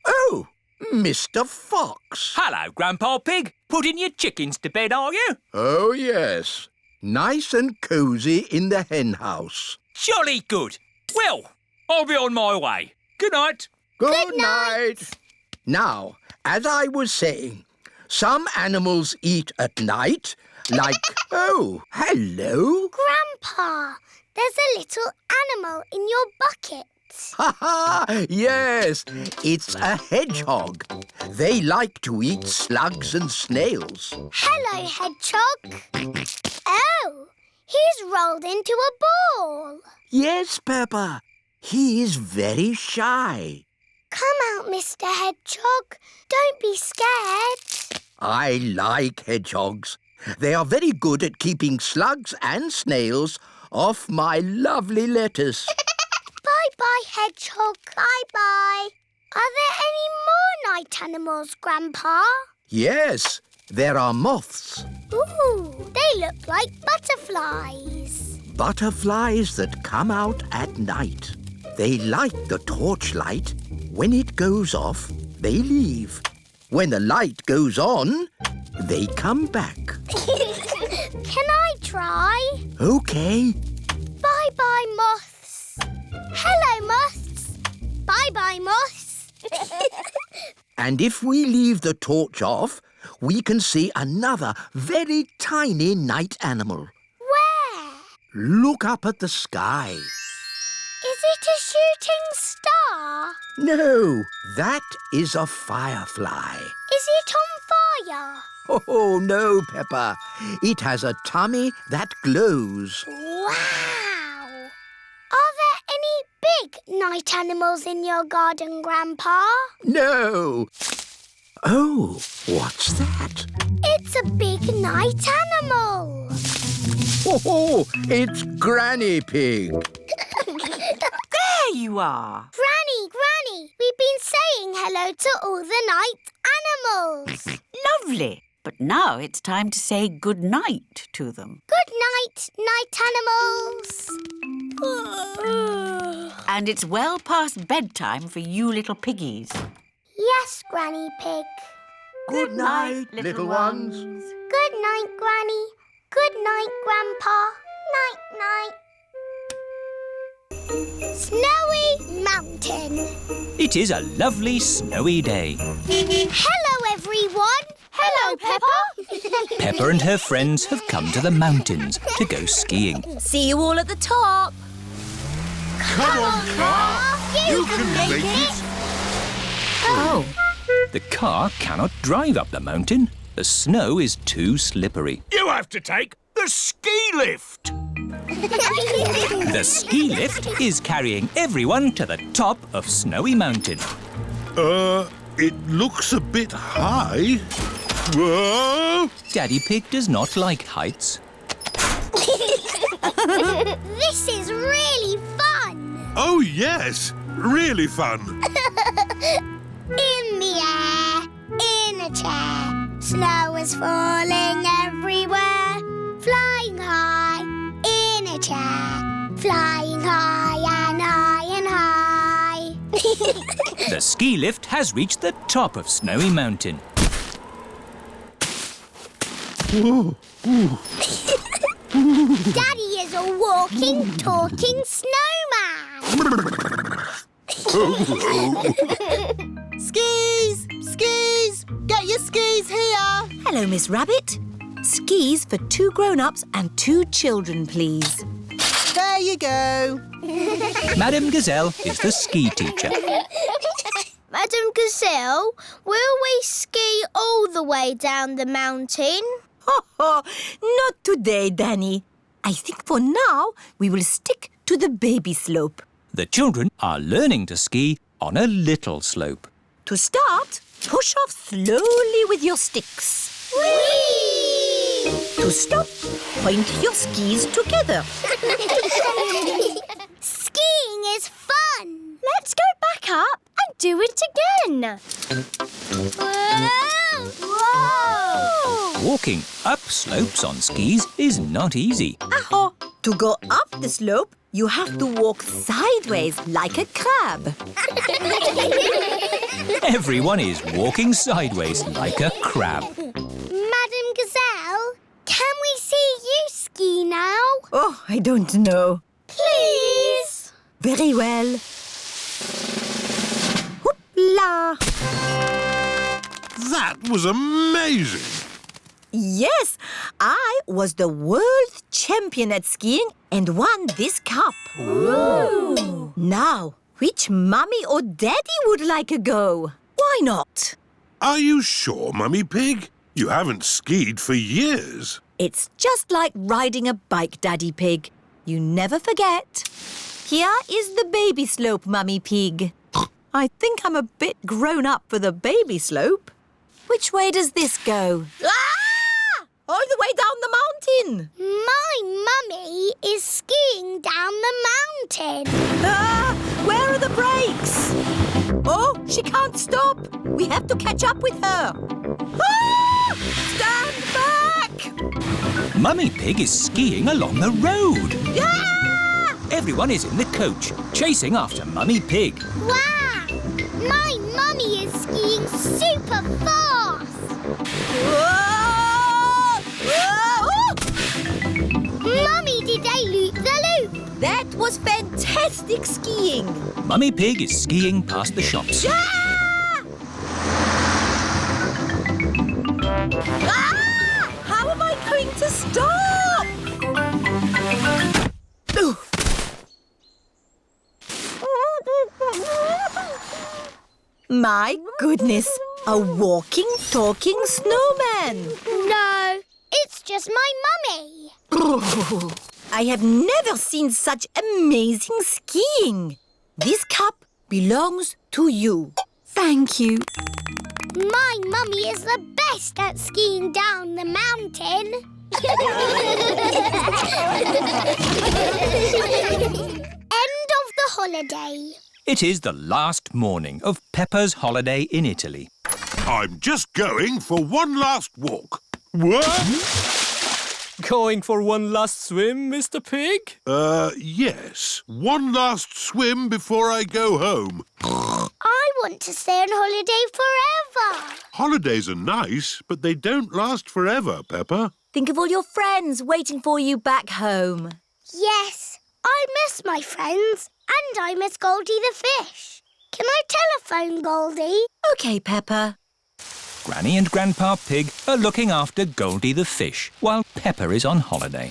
Mr. Fox. Hello, Grandpa Pig. Putting your chickens to bed, are you? Oh, yes. Nice and cosy in the hen house. Jolly good. Well, I'll be on my way. Good night. Good night. Now, as I was saying, some animals eat at night, like... Oh, hello. Grandpa, there's a little animal in your bucket. Ha ha! Yes, it's a hedgehog. They like to eat slugs and snails. Hello, Hedgehog. Oh, he's rolled into a ball. Yes, Peppa. He is very shy. Come out, Mr. Hedgehog. Don't be scared. I like hedgehogs. They are very good at keeping slugs and snails off my lovely lettuce. Bye-bye, Hedgehog. Bye-bye. Are there any more night animals, Grandpa? Yes, there are moths. Ooh, they look like butterflies. Butterflies that come out at night. They like the torchlight. When it goes off, they leave. When the light goes on, they come back. Can I try? OK. Bye-bye, moths. Hello, moths. Bye-bye, moths. And if we leave the torch off, we can see another very tiny night animal. Where? Look up at the sky. Is it a shooting star? No, that is a firefly. Is it on fire? Oh, no, Peppa. It has a tummy that glows. Wow! Are there any big night animals in your garden, Grandpa? No. Oh, what's that? It's a big night animal. Oh, it's Granny Pig. There you are. Granny, we've been saying hello to all the night animals. Lovely. But now it's time to say good night to them. Good night, night animals. And it's well past bedtime for you little piggies. Yes, Granny Pig. Good night, little ones. Good night, Granny. Good night, Grandpa. Night-night. Snowy Mountain. It is a lovely snowy day. Hello, everyone. Hello, Peppa. Peppa and her friends have come to the mountains to go skiing. See you all at the top. Come on, car. You can make it. Oh. The car cannot drive up the mountain. The snow is too slippery. You have to take the ski lift. The ski lift is carrying everyone to the top of Snowy Mountain. It looks a bit high. Whoa! Daddy Pig does not like heights. This is really fun. Oh, yes. Really fun. In the air, in a chair, snow is falling everywhere. Flying high, in a chair, flying high and high and high. The ski lift has reached the top of Snowy Mountain. Daddy is a walking, talking snowman. Skis! Skis! Get your skis here! Hello, Miss Rabbit. Skis for 2 grown-ups and 2 children, please. There you go. Madame Gazelle is the ski teacher. Madame Gazelle, will we ski all the way down the mountain? Not today, Danny. I think for now we will stick to the baby slope. The children are learning to ski on a little slope. To start, push off slowly with your sticks. Whee! To stop, point your skis together. Skiing is fun. Let's go back up and Do it again. Whoa! Walking up slopes on skis is not easy. Aho! To go up the slope, you have to walk sideways like a crab. Everyone is walking sideways like a crab. Madam Gazelle, can we see you ski now? Oh, I don't know. Please? Very well. Hoopla! That was amazing. Yes, I was the world champion at skiing and won this cup. Ooh. Now, which mummy or daddy would like a go? Why not? Are you sure, Mummy Pig? You haven't skied for years. It's just like riding a bike, Daddy Pig. You never forget. Here is the baby slope, Mummy Pig. I think I'm a bit grown up for the baby slope. Which way does this go? Ah! All the way down the mountain. My mummy is skiing down the mountain. Ah! Where are the brakes? Oh, she can't stop. We have to catch up with her. Ah! Stand back! Mummy Pig is skiing along the road. Ah! Everyone is in the coach, chasing after Mummy Pig. Wow! My mummy is skiing super fast. Whoa! Whoa! Mummy, did I loop the loop? That was fantastic skiing. Mummy Pig is skiing past the shops. Ah! Ah! How am I going to stop? Ooh. My goodness, a walking, talking snowman. No, it's just my mummy. Oh, I have never seen such amazing skiing. This cup belongs to you. Thank you. My mummy is the best at skiing down the mountain. End of the holiday. It is the last morning of Peppa's holiday in Italy. I'm just going for one last walk. What? Going for one last swim, Mr. Pig? Yes. One last swim before I go home. I want to stay on holiday forever. Holidays are nice, but they don't last forever, Peppa. Think of all your friends waiting for you back home. Yes, I miss my friends and I miss Goldie the fish. Can I telephone Goldie? OK, Peppa. Granny and Grandpa Pig are looking after Goldie the fish while Peppa is on holiday.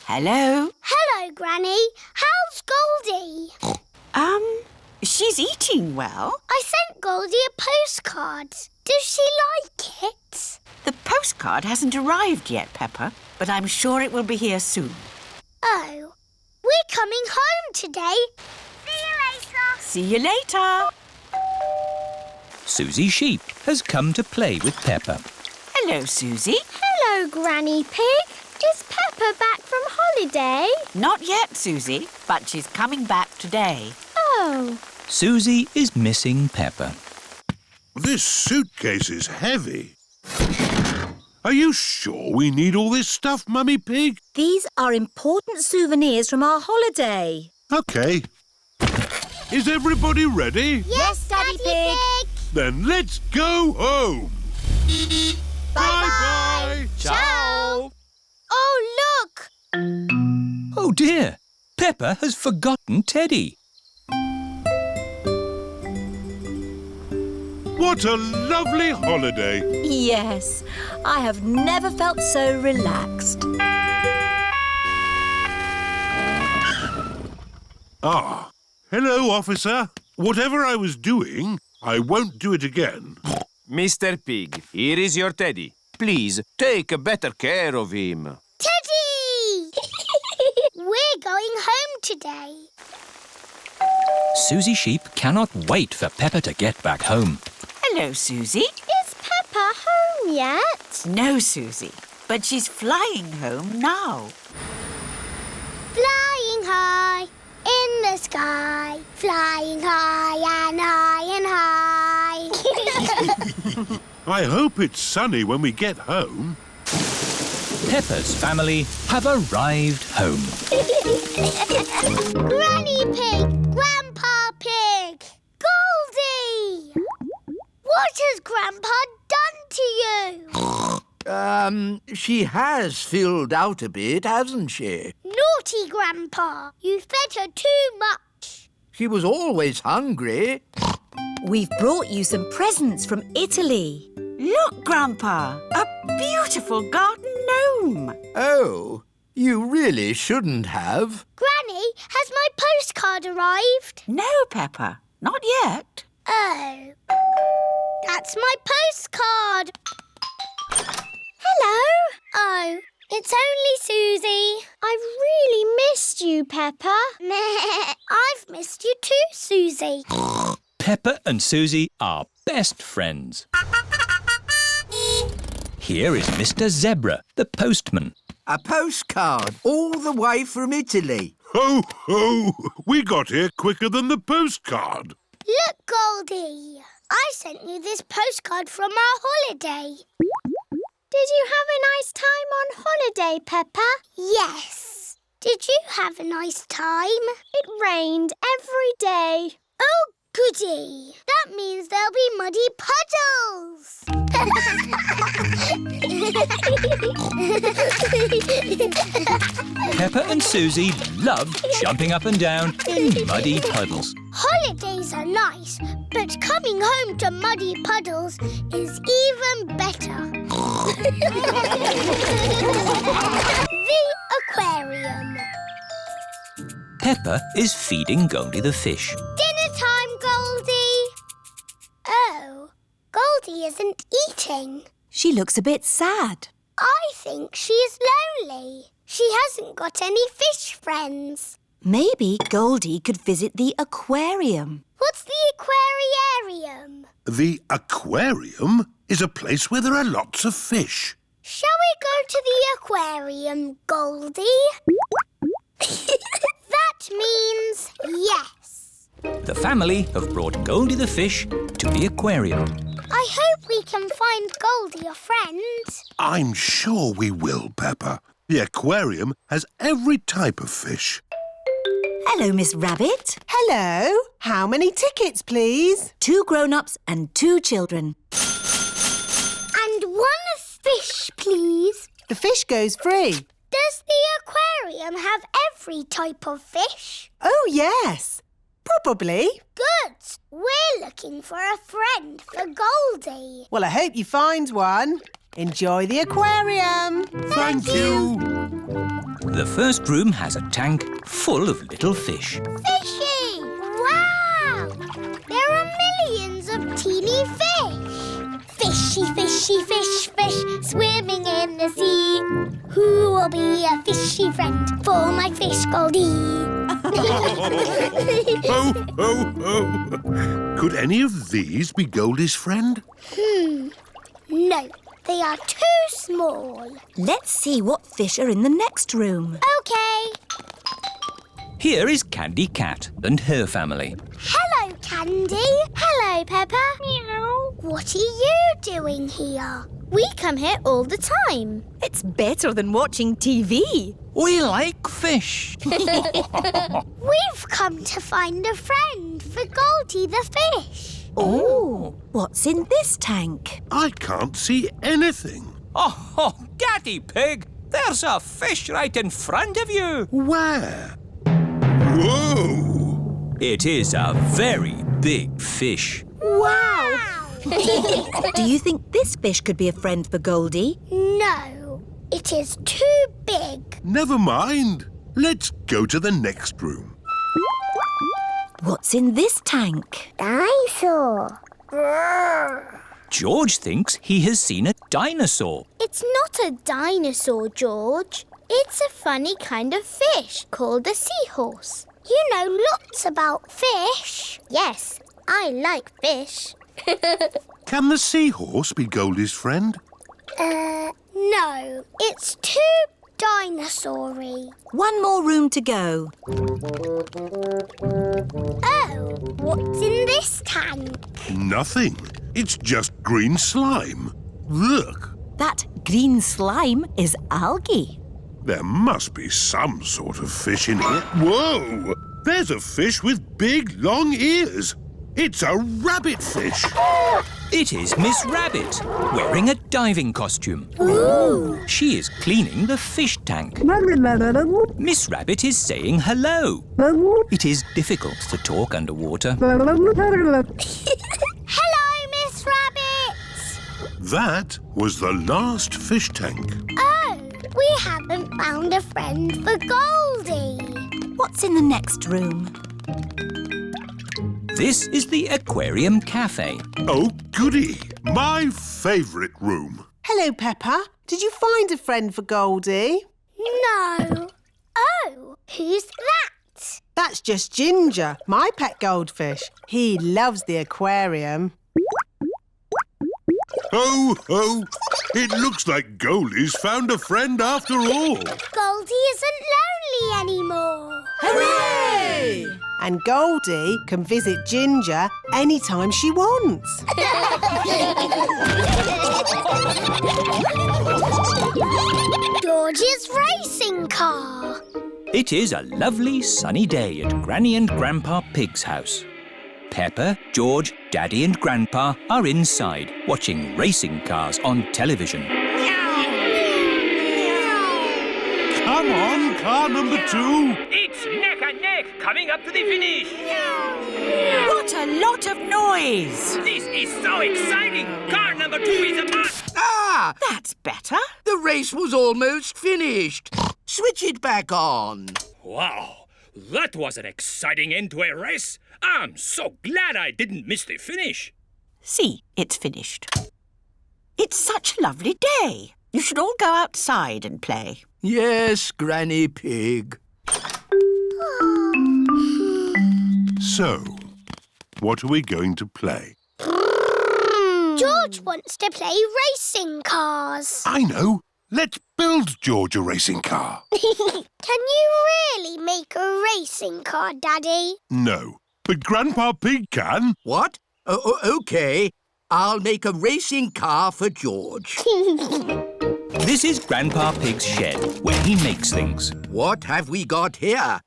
Hello? Hello, Granny. How's Goldie? She's eating well. I sent Goldie a postcard. Does she like it? The postcard hasn't arrived yet, Peppa, but I'm sure it will be here soon. Oh, we're coming home today. See you later. See you later. Susie Sheep has come to play with Peppa. Hello, Susie. Hello, Granny Pig. Is Peppa back from holiday? Not yet, Susie, but she's coming back today. Oh. Susie is missing Peppa. This suitcase is heavy. Are you sure we need all this stuff, Mummy Pig? These are important souvenirs from our holiday. OK. Is everybody ready? Yes, Daddy Pig. Then let's go home. Bye-bye. Ciao. Oh, look. Oh dear, Peppa has forgotten Teddy. What a lovely holiday. Yes, I have never felt so relaxed. Ah, hello, officer. Whatever I was doing, I won't do it again. Mr. Pig, here is your teddy. Please, take better care of him. Teddy! We're going home today. Susie Sheep cannot wait for Peppa to get back home. Hello, Susie. Is Peppa home yet? No, Susie, but she's flying home now. Flying high in the sky. Flying high I hope it's sunny when we get home. Peppa's family have arrived home. Granny Pig! Grandpa Pig! Goldie! What has Grandpa done to you? She has filled out a bit, hasn't she? Naughty Grandpa! You fed her too much. She was always hungry. We've brought you some presents from Italy. Look, Grandpa, a beautiful garden gnome. Oh, you really shouldn't have. Granny, has my postcard arrived? No, Peppa, not yet. Oh. That's my postcard. Hello. Oh, it's only Susie. I've really missed you, Peppa. I've missed you too, Susie. Peppa and Susie are best friends. Here is Mr. Zebra, the postman. A postcard all the way from Italy. Ho, ho! We got here quicker than the postcard. Look, Goldie. I sent you this postcard from our holiday. Did you have a nice time on holiday, Peppa? Yes. Did you have a nice time? It rained every day. Oh, goody. That means there'll be muddy puddles. Peppa and Susie love jumping up and down in muddy puddles. Holidays are nice, but coming home to muddy puddles is even better. The aquarium. Peppa is feeding Goldie the fish. Dinner time, Goldie. Oh, Goldie isn't eating. She looks a bit sad. I think she's lonely. She hasn't got any fish friends. Maybe Goldie could visit the aquarium. What's the aquarium? The aquarium is a place where there are lots of fish. Shall we go to the aquarium, Goldie? That means yes. The family have brought Goldie the fish to the aquarium. I hope we can find Goldie a friend. I'm sure we will, Peppa. The aquarium has every type of fish. Hello, Miss Rabbit. Hello. How many tickets, please? 2 grown-ups and 2 children. And 1 fish, please. The fish goes free. Does the aquarium have every type of fish? Oh, yes. Probably. Good. We're looking for a friend for Goldie. Well, I hope you find one. Enjoy the aquarium. Thank you. The first room has a tank full of little fish. Fishy! Wow! There are millions of teeny fish. Fishy, fishy, fish, fish, swimming in the sea. Who will be a fishy friend for my fish, Goldie? Ho, ho, ho. Could any of these be Goldie's friend? No, they are too small. Let's see what fish are in the next room. OK. Here is Candy Cat and her family. Hello, Candy. Hello, Peppa. Meow. What are you doing here? We come here all the time. It's better than watching TV. We like fish. We've come to find a friend for Goldie the fish. Oh, what's in this tank? I can't see anything. Oh, Daddy Pig, there's a fish right in front of you. Where? Whoa! It is a very big fish. Wow! Do you think this fish could be a friend for Goldie? No, it is too big. Never mind. Let's go to the next room. What's in this tank? Dinosaur. George thinks he has seen a dinosaur. It's not a dinosaur, George. It's a funny kind of fish called a seahorse. You know lots about fish. Yes, I like fish. Can the seahorse be Goldie's friend? No, it's too dinosaur-y. 1 more room to go. Oh, what's in this tank? Nothing. It's just green slime. Look, That green slime is algae. there must be some sort of fish in here. Whoa! There's a fish with big, long ears. It's a rabbit fish. It is Miss Rabbit, wearing a diving costume. Ooh. She is cleaning the fish tank. Miss Rabbit is saying hello. It is difficult to talk underwater. Hello, Miss Rabbit. That was the last fish tank. Oh, we haven't found a friend for Goldie. What's in the next room? This is the Aquarium Cafe. Oh, goody! My favourite room. Hello, Peppa. Did you find a friend for Goldie? No. Oh, who's that? That's just Ginger, my pet goldfish. He loves the aquarium. Ho, ho! It looks like Goldie's found a friend after all. Goldie isn't lonely anymore. Hooray! And Goldie can visit Ginger anytime she wants. George's racing car. It is a lovely sunny day at Granny and Grandpa Pig's house. Peppa, George, Daddy and Grandpa are inside watching racing cars on television. Come on, car number 2. It's neck and neck, coming up to the finish. What a lot of noise! This is so exciting. Car number 2 is a must. Ah! That's better. The race was almost finished. Switch it back on. Wow, that was an exciting end to a race. I'm so glad I didn't miss the finish. See, it's finished. It's such a lovely day. You should all go outside and play. Yes, Granny Pig. So, what are we going to play? George wants to play racing cars. I know. Let's build George a racing car. Can you really make a racing car, Daddy? No, but Grandpa Pig can. What? OK. I'll make a racing car for George. This is Grandpa Pig's shed, where he makes things. What have we got here?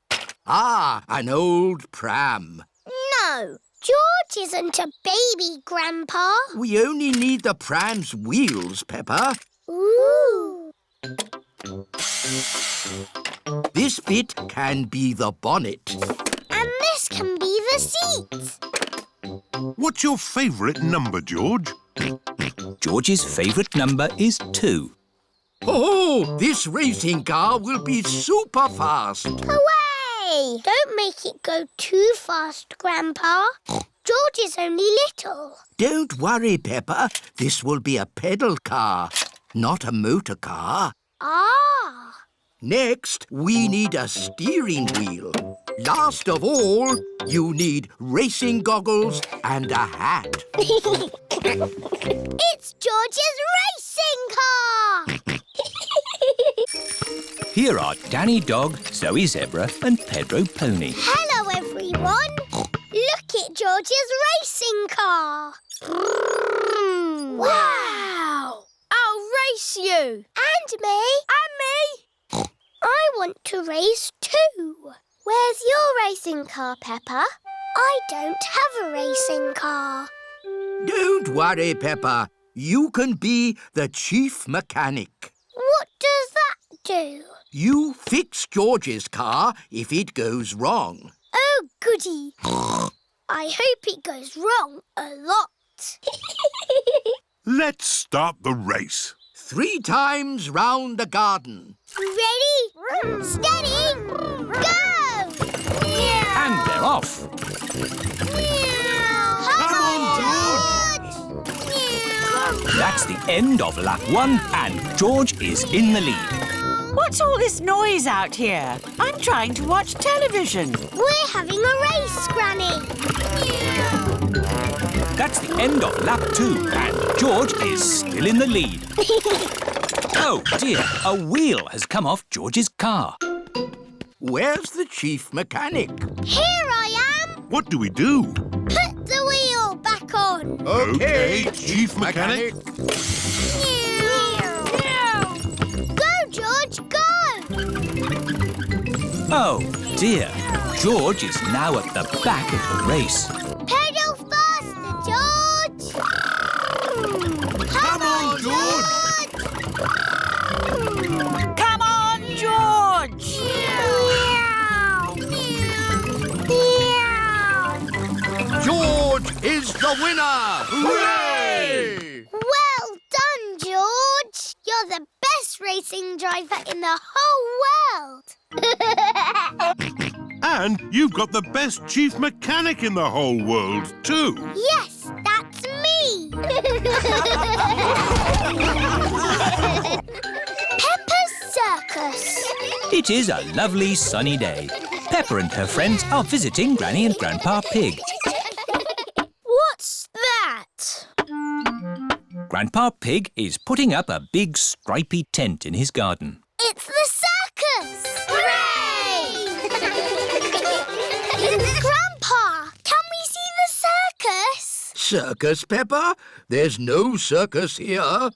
Ah, an old pram. No, George isn't a baby, Grandpa. We only need the pram's wheels, Peppa. Ooh. This bit can be the bonnet. And this can be the seat. What's your favourite number, George? George's favourite number is 2. Oh, this racing car will be super fast. Away! Don't make it go too fast, Grandpa. George is only little. Don't worry, Peppa. This will be a pedal car, not a motor car. Ah! Next, we need a steering wheel. Last of all, you need racing goggles and a hat. It's George's racing car! Here are Danny Dog, Zoe Zebra and Pedro Pony. Hello, everyone. Look at George's racing car. Wow! I'll race you. And me. And me. I want to race too. Where's your racing car, Peppa? I don't have a racing car. Don't worry, Peppa. You can be the chief mechanic. What does that do? You fix George's car if it goes wrong. Oh, goody. I hope it goes wrong a lot. Let's start the race. 3 times round the garden. Ready, steady, go! And they're off. Come on, George! That's the end of lap 1 and George is in the lead. What's all this noise out here? I'm trying to watch television. We're having a race, Granny. That's the end of lap 2 and George is still in the lead. Oh dear, a wheel has come off George's car. Where's the chief mechanic? Here I am. What do we do? Put the wheel back back on. OK, Chief Mechanic. Go, George, go! Oh, dear. George is now at the back of the race. Pedal faster, George! Come on, George! Come on, George! George is the winner! Hooray! Well done, George! You're the best racing driver in the whole world! And you've got the best Chief Mechanic in the whole world, too. Yes, that's me! Peppa's Circus. It is a lovely sunny day. Peppa and her friends are visiting Granny and Grandpa Pig. What's that? Grandpa Pig is putting up a big stripy tent in his garden. It's the circus! Hooray! Grandpa, can we see the circus? Circus, Peppa? There's no circus here. Why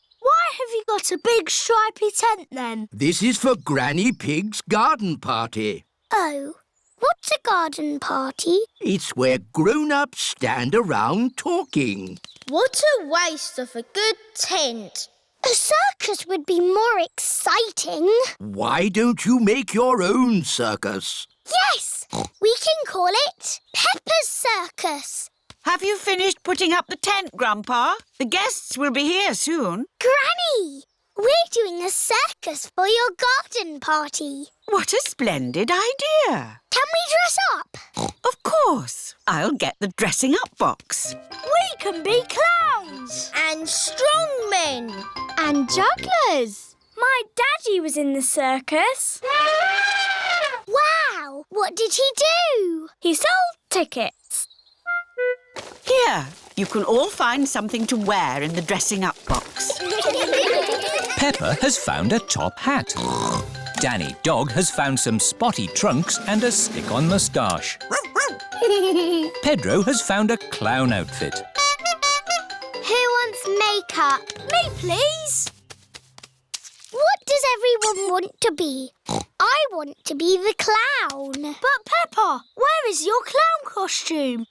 have you got a big stripy tent then? This is for Granny Pig's garden party. Oh, what's a garden party? It's where grown-ups stand around talking. What a waste of a good tent. A circus would be more exciting. Why don't you make your own circus? Yes! We can call it Peppa's Circus. Have you finished putting up the tent, Grandpa? The guests will be here soon. Granny, we're doing a circus for your garden party. What a splendid idea. Can we dress up? Of course. I'll get the dressing up box. We can be clowns. And strongmen. And jugglers. My daddy was in the circus. Wow! What did he do? He sold tickets. Here, you can all find something to wear in the dressing up box. Peppa has found a top hat. Danny Dog has found some spotty trunks and a stick-on moustache. Pedro has found a clown outfit. Who wants makeup? Me, please. What does everyone want to be? I want to be the clown. But, Peppa, where is your clown costume?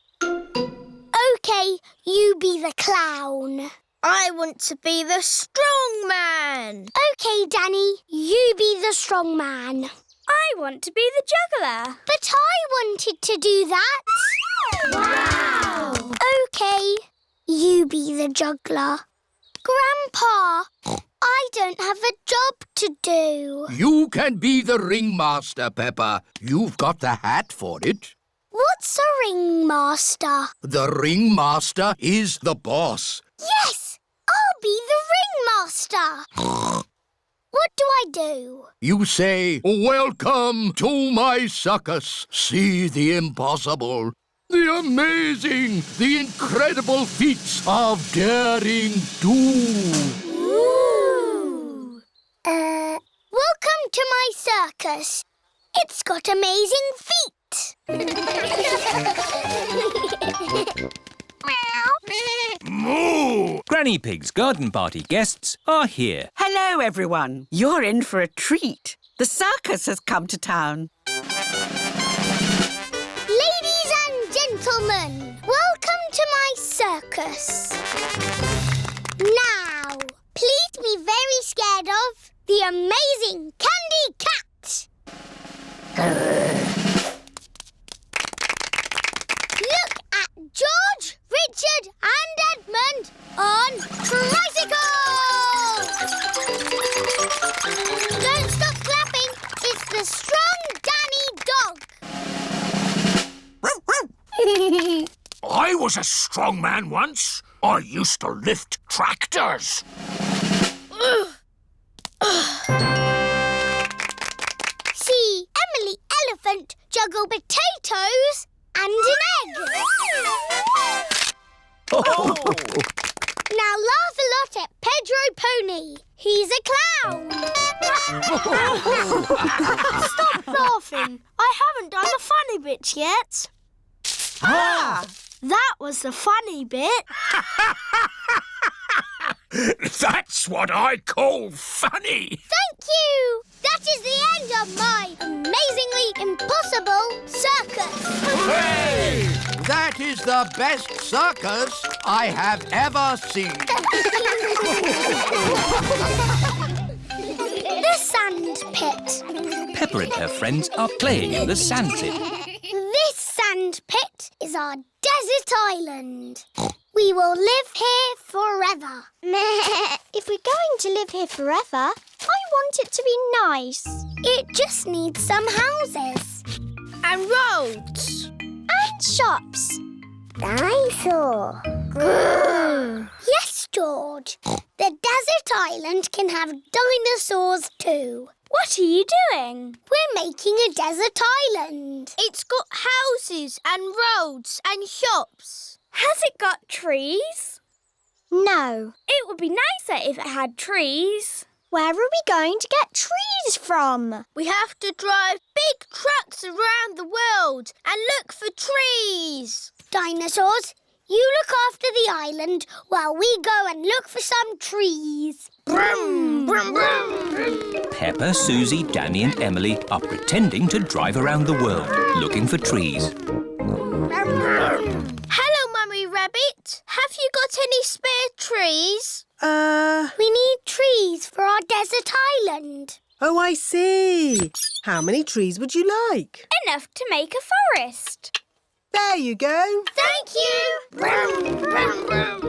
OK, you be the clown. I want to be the strong man. OK, Danny, you be the strong man. I want to be the juggler. But I wanted to do that. Wow! OK, you be the juggler. Grandpa, I don't have a job to do. You can be the ringmaster, Peppa. You've got the hat for it. What's a ringmaster? The ringmaster is the boss. Yes! I'll be the ringmaster. What do I do? You say, "Welcome to my circus. See the impossible, the amazing, the incredible feats of daring do." Ooh. Welcome to my circus. It's got amazing feet. Moo! Granny Pig's garden party guests are here. Hello, everyone. You're in for a treat. The circus has come to town. Ladies and gentlemen, welcome to my circus. Now, please be very scared of the amazing Candy Cat. Look at George, Richard and Edmund on tricycles! Don't stop clapping. It's the strong Danny Dog. I was a strong man once. I used to lift tractors. See Emily Elephant juggle potatoes and an egg. Oh. Now laugh a lot at Pedro Pony. He's a clown. Stop laughing. I haven't done the funny bits yet. Ah! That was the funny bit. That's what I call funny. Thank you! That is the end of my amazingly impossible circus. Hooray! That is the best circus I have ever seen. The sand pit. Peppa and her friends are playing in the sand pit. This sand pit is our desert island. We will live here forever. If we're going to live here forever, I want it to be nice. It just needs some houses. And roads. And shops. Dinosaur. Yes, George. The desert island can have dinosaurs too. What are you doing? We're making a desert island. It's got houses and roads and shops. Has it got trees? No. It would be nicer if it had trees. Where are we going to get trees from? We have to drive big trucks around the world and look for trees. Dinosaurs, you look after the island while we go and look for some trees. Brum, brum, brum. Peppa, Susie, Danny and Emily are pretending to drive around the world looking for trees. Hello, Mummy Rabbit. Have you got any spare trees? We need trees for our desert island. Oh, I see. How many trees would you like? Enough to make a forest. There you go. Thank you. Brum, brum, brum.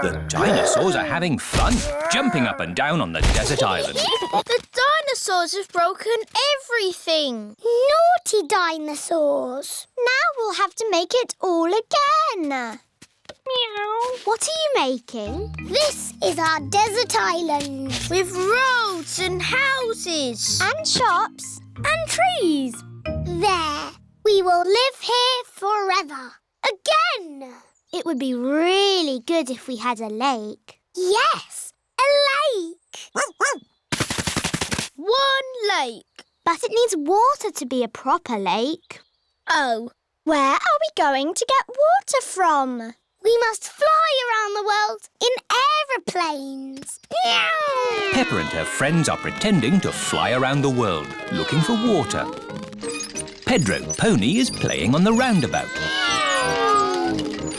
The dinosaurs are having fun, jumping up and down on the desert island. The dinosaurs have broken everything. Naughty dinosaurs. Now we'll have to make it all again. Meow. What are you making? This is our desert island. With roads and houses. And shops. And trees. There. We will live here forever. Again. It would be really good if we had a lake. Yes, a lake. One lake. But it needs water to be a proper lake. Oh. Where are we going to get water from? We must fly around the world in aeroplanes. Meow. Peppa and her friends are pretending to fly around the world looking for water. Pedro Pony is playing on the roundabout.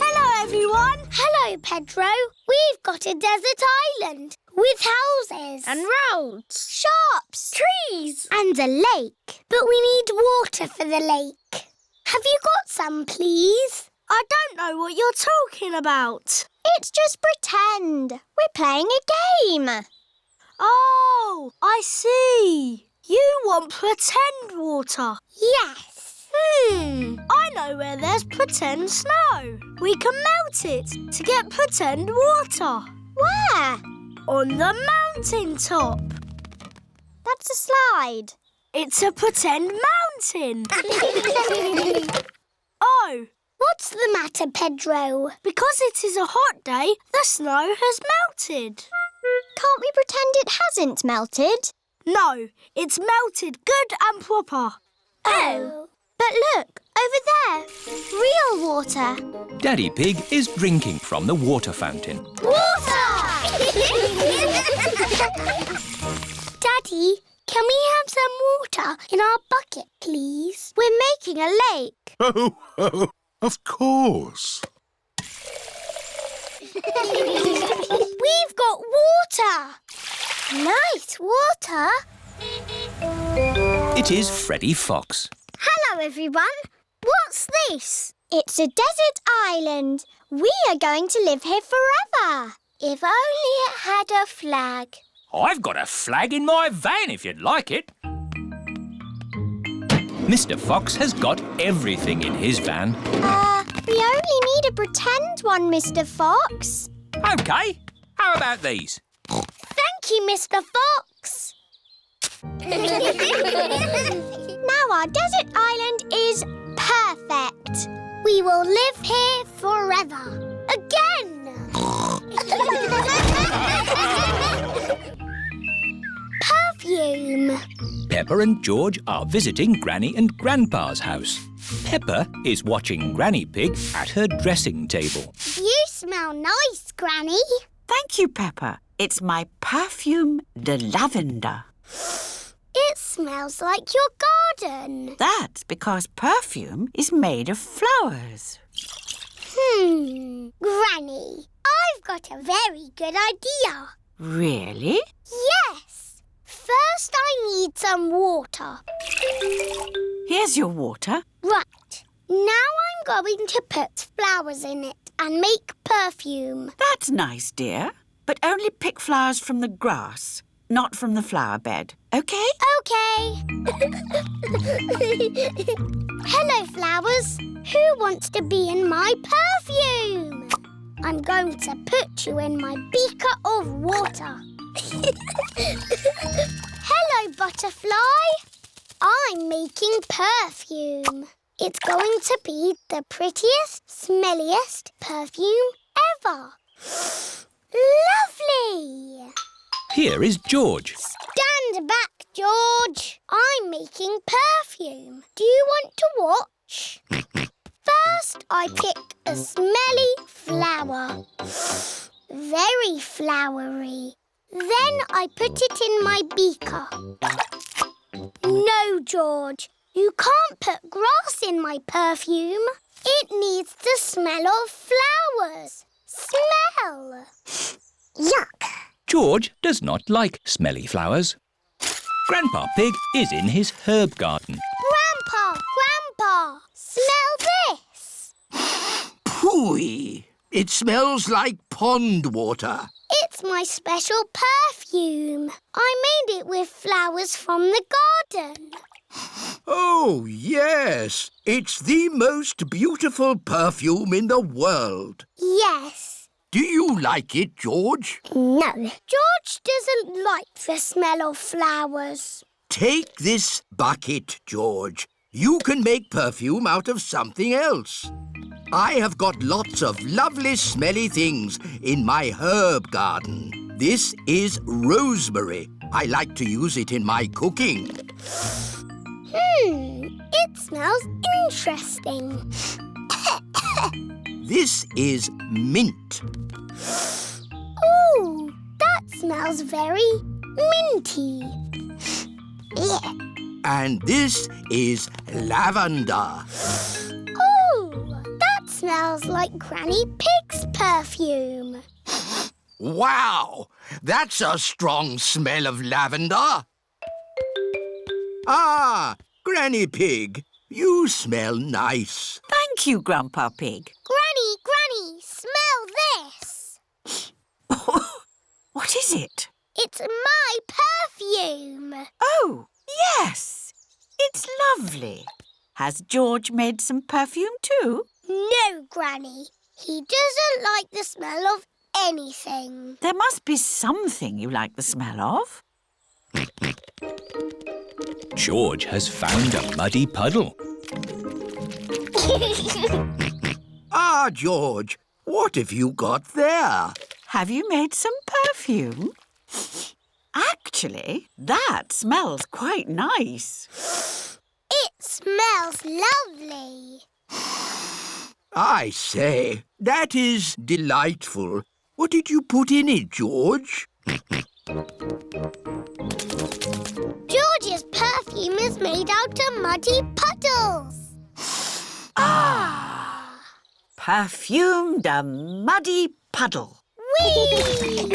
Hello, everyone. Hello, Pedro. We've got a desert island with houses. And roads. Shops. Trees. And a lake. But we need water for the lake. Have you got some, please? I don't know what you're talking about. It's just pretend. We're playing a game. Oh, I see. You want pretend water? Yes. I know where there's pretend snow. We can melt it to get pretend water. Where? On the mountain top. That's a slide. It's a pretend mountain. Oh. What's the matter, Pedro? Because it is a hot day, the snow has melted. Can't we pretend it hasn't melted? No, it's melted good and proper. Oh. But look, over there. Real water. Daddy Pig is drinking from the water fountain. Water! Daddy, can we have some water in our bucket, please? We're making a lake. Oh, of course. We've got water. Nice water. It is Freddy Fox. Hello, everyone. What's this? It's a desert island. We are going to live here forever. If only it had a flag. I've got a flag in my van if you'd like it. Mr. Fox has got everything in his van. We only need a pretend one, Mr. Fox. OK. How about these? Thank you, Mr. Fox. Now our desert island is perfect. We will live here forever. Again. Perfume. Peppa and George are visiting Granny and Grandpa's house. Peppa is watching Granny Pig at her dressing table. You smell nice, Granny. Thank you, Peppa. It's my Perfume de Lavender. It smells like your garden. That's because perfume is made of flowers. Granny, I've got a very good idea. Really? Yes. First, I need some water. Here's your water. Right. Now I'm going to put flowers in it and make perfume. That's nice, dear. But only pick flowers from the grass, not from the flower bed. OK? OK. Hello, flowers. Who wants to be in my perfume? I'm going to put you in my beaker of water. Hello, butterfly. I'm making perfume. It's going to be the prettiest, smelliest perfume ever. Lovely! Here is George. Stand back, George. I'm making perfume. Do you want to watch? First, I pick a smelly flower. Very flowery. Then I put it in my beaker. No, George. You can't put grass in my perfume. It needs the smell of flowers. Smell! Yuck! George does not like smelly flowers. Grandpa Pig is in his herb garden. Grandpa! Smell this! Pooey! It smells like pond water. It's my special perfume. I made it with flowers from the garden. Oh, yes. It's the most beautiful perfume in the world. Yes. Do you like it, George? No. George doesn't like the smell of flowers. Take this bucket, George. You can make perfume out of something else. I have got lots of lovely smelly things in my herb garden. This is rosemary. I like to use it in my cooking. It smells interesting. This is mint. Ooh, that smells very minty. Yeah. And this is lavender. Ooh, that smells like Granny Pig's perfume. Wow! That's a strong smell of lavender. Ah, Granny Pig, you smell nice. Thank you, Grandpa Pig. Granny, smell this. What is it? It's my perfume. Oh, yes. It's lovely. Has George made some perfume too? No, Granny. He doesn't like the smell of anything. There must be something you like the smell of. George has found a muddy puddle. Ah, George, what have you got there? Have you made some perfume? Actually, that smells quite nice. It smells lovely. I say, that is delightful. What did you put in it, George? George's perfume is made out of muddy puddles. Perfume de Muddy Puddle. Whee!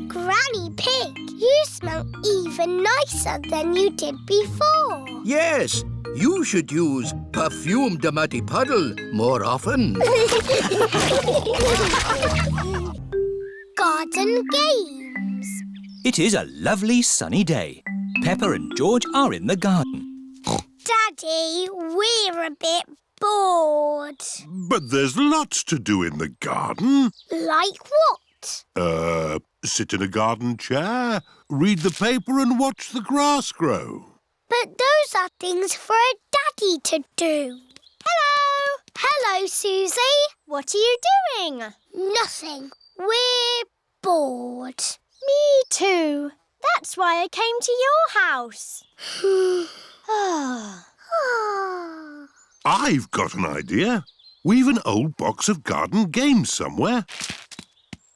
Granny Pig, you smell even nicer than you did before. Yes, you should use Perfume de Muddy Puddle more often. Garden games. It is a lovely sunny day. Peppa and George are in the garden. Daddy, we're a bit bored. But there's lots to do in the garden. Like what? Sit in a garden chair, read the paper and watch the grass grow. But those are things for a daddy to do. Hello! Hello, Susie. What are you doing? Nothing. We're bored. Me too. That's why I came to your house. I've got an idea. We've an old box of garden games somewhere.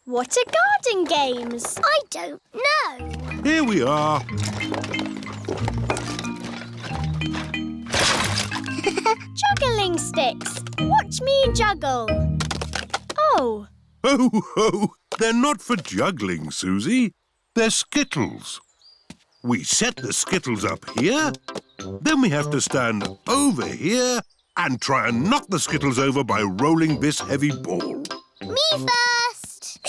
What are garden games? I don't know. Here we are. Juggling sticks. Watch me juggle. Oh. Ho, ho! They're not for juggling, Susie. They're skittles. We set the skittles up here, then we have to stand over here and try and knock the skittles over by rolling this heavy ball. Me first!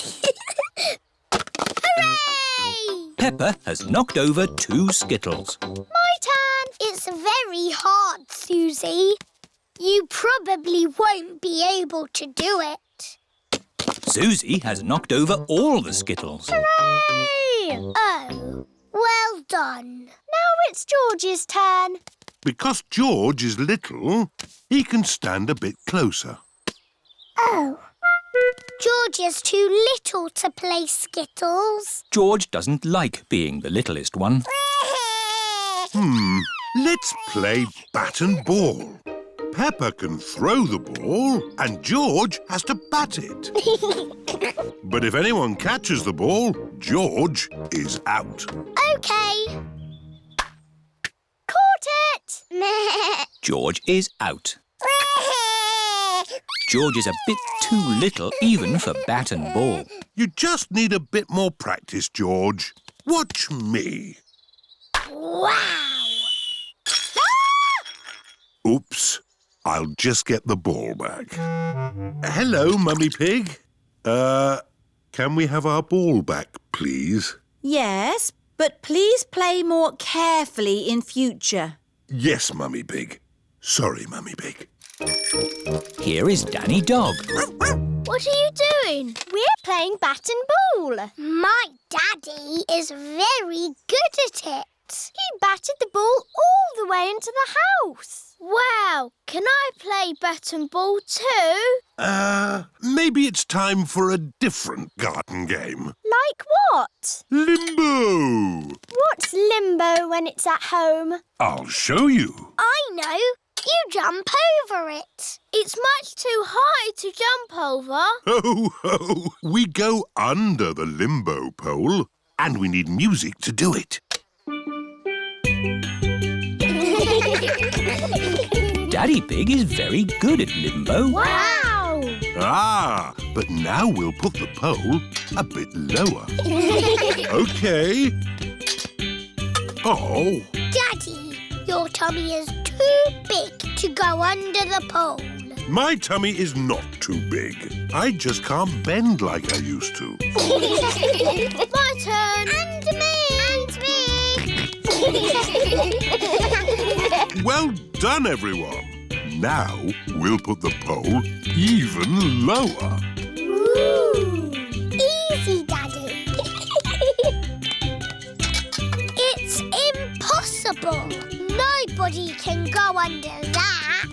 Hooray! Peppa has knocked over 2 skittles. My turn. It's very hard, Susie. You probably won't be able to do it. Susie has knocked over all the skittles. Hooray! Oh, well done. Now it's George's turn. Because George is little, he can stand a bit closer. Oh. George is too little to play skittles. George doesn't like being the littlest one. Let's play bat and ball. Peppa can throw the ball and George has to bat it. But if anyone catches the ball, George is out. OK. Caught it! George is out. George is a bit too little even for bat and ball. You just need a bit more practice, George. Watch me. Wow! Oops. I'll just get the ball back. Hello, Mummy Pig. Can we have our ball back, please? Yes, but please play more carefully in future. Yes, Mummy Pig. Sorry, Mummy Pig. Here is Danny Dog. What are you doing? We're playing bat and ball. My daddy is very good at it. He batted the ball all the way into the house. Wow, can I play bat and ball too? Maybe it's time for a different garden game. Like what? Limbo! What's limbo when it's at home? I'll show you. I know. You jump over it. It's much too high to jump over. Ho, ho! We go under the limbo pole and we need music to do it. Daddy Pig is very good at limbo. Wow! But now we'll put the pole a bit lower. OK. Oh. Daddy, your tummy is too big to go under the pole. My tummy is not too big. I just can't bend like I used to. My turn. And me. Well done, everyone. Now we'll put the pole even lower. Ooh. Easy, Daddy. It's impossible. Nobody can go under that.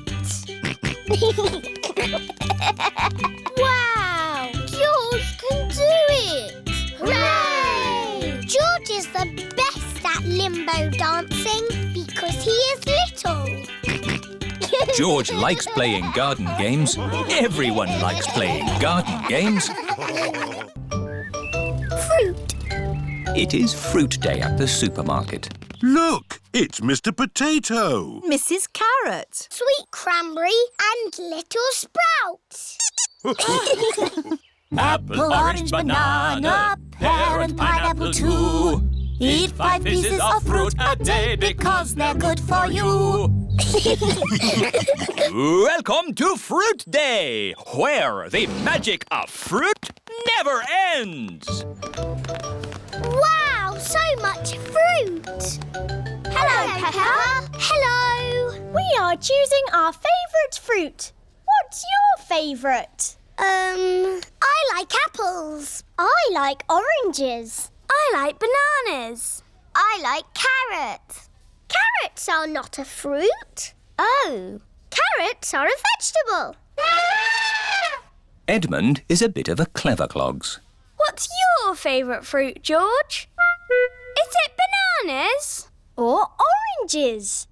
Wow! George can do it! Hooray! George is the best at limbo dancing because he is little. George likes playing garden games. Everyone likes playing garden games. Fruit. It is fruit day at the supermarket. Look, it's Mr. Potato. Mrs. Carrot. Sweet cranberry and little sprouts. Apple, orange, banana, pear and pineapple too. Eat 5 pieces of fruit a day because they're good for you. Welcome to Fruit Day, where the magic of fruit never ends. Wow, so much fruit. Hello, Peppa. Hello. We are choosing our favourite fruit. What's your favourite? I like apples. I like oranges. I like bananas. I like carrots. Carrots are not a fruit. Oh, carrots are a vegetable. Edmund is a bit of a clever clogs. What's your favourite fruit, George? It's Bananas or oranges?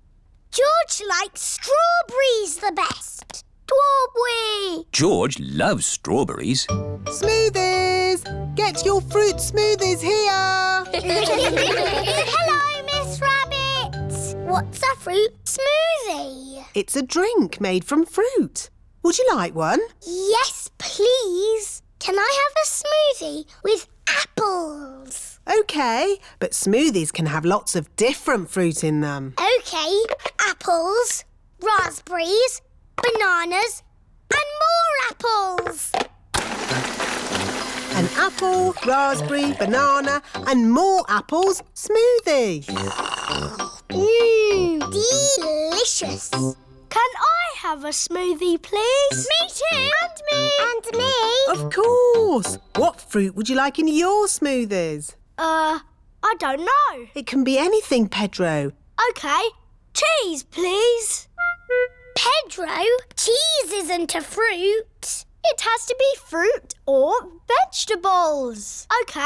George likes strawberries the best. Strawberry! George loves strawberries. Smoothies! Get your fruit smoothies here! Hello, Miss Rabbit! What's a fruit smoothie? It's a drink made from fruit. Would you like one? Yes, please. Can I have a smoothie with apples? OK, but smoothies can have lots of different fruit in them. OK, apples, raspberries, bananas and more apples. An apple, raspberry, banana and more apples smoothie. Delicious. Can I have a smoothie, please? Me too. And me. And me. Of course. What fruit would you like in your smoothies? I don't know. It can be anything, Pedro. OK, cheese, please. Pedro, cheese isn't a fruit. It has to be fruit or vegetables. OK,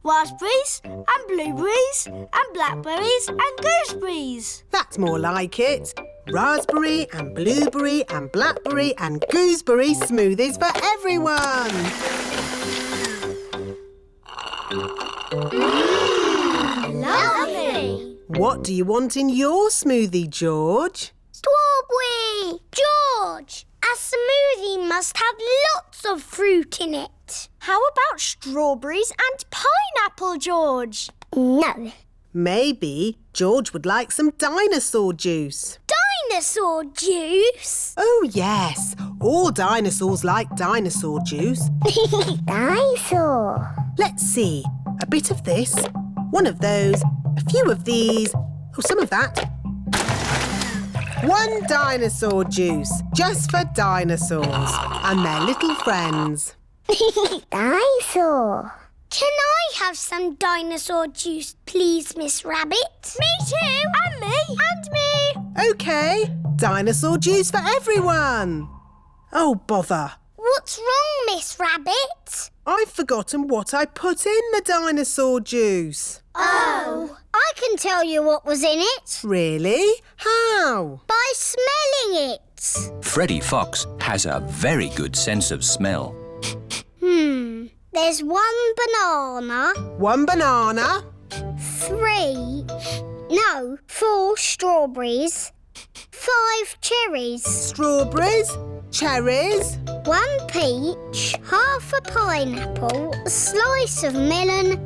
raspberries and blueberries and blackberries and gooseberries. That's more like it. Raspberry and blueberry and blackberry and gooseberry smoothies for everyone. Lovely. What do you want in your smoothie, George? Strawberry. George, a smoothie must have lots of fruit in it. How about strawberries and pineapple, George? No. Maybe George would like some dinosaur juice. Dinosaur juice? Oh, yes. All dinosaurs like dinosaur juice. Dinosaur. Let's see. A bit of this, one of those, a few of these, oh, some of that. One dinosaur juice, just for dinosaurs and their little friends. Dinosaur. Can I have some dinosaur juice, please, Miss Rabbit? Me too. And me. And me. OK, dinosaur juice for everyone. Oh, bother. What's wrong, Miss Rabbit? I've forgotten what I put in the dinosaur juice. Oh, I can tell you what was in it. Really? How? By smelling it. Freddy Fox has a very good sense of smell. There's one banana. One banana. 4 strawberries. 5 cherries. Strawberries, cherries. 1 peach, half a pineapple, a slice of melon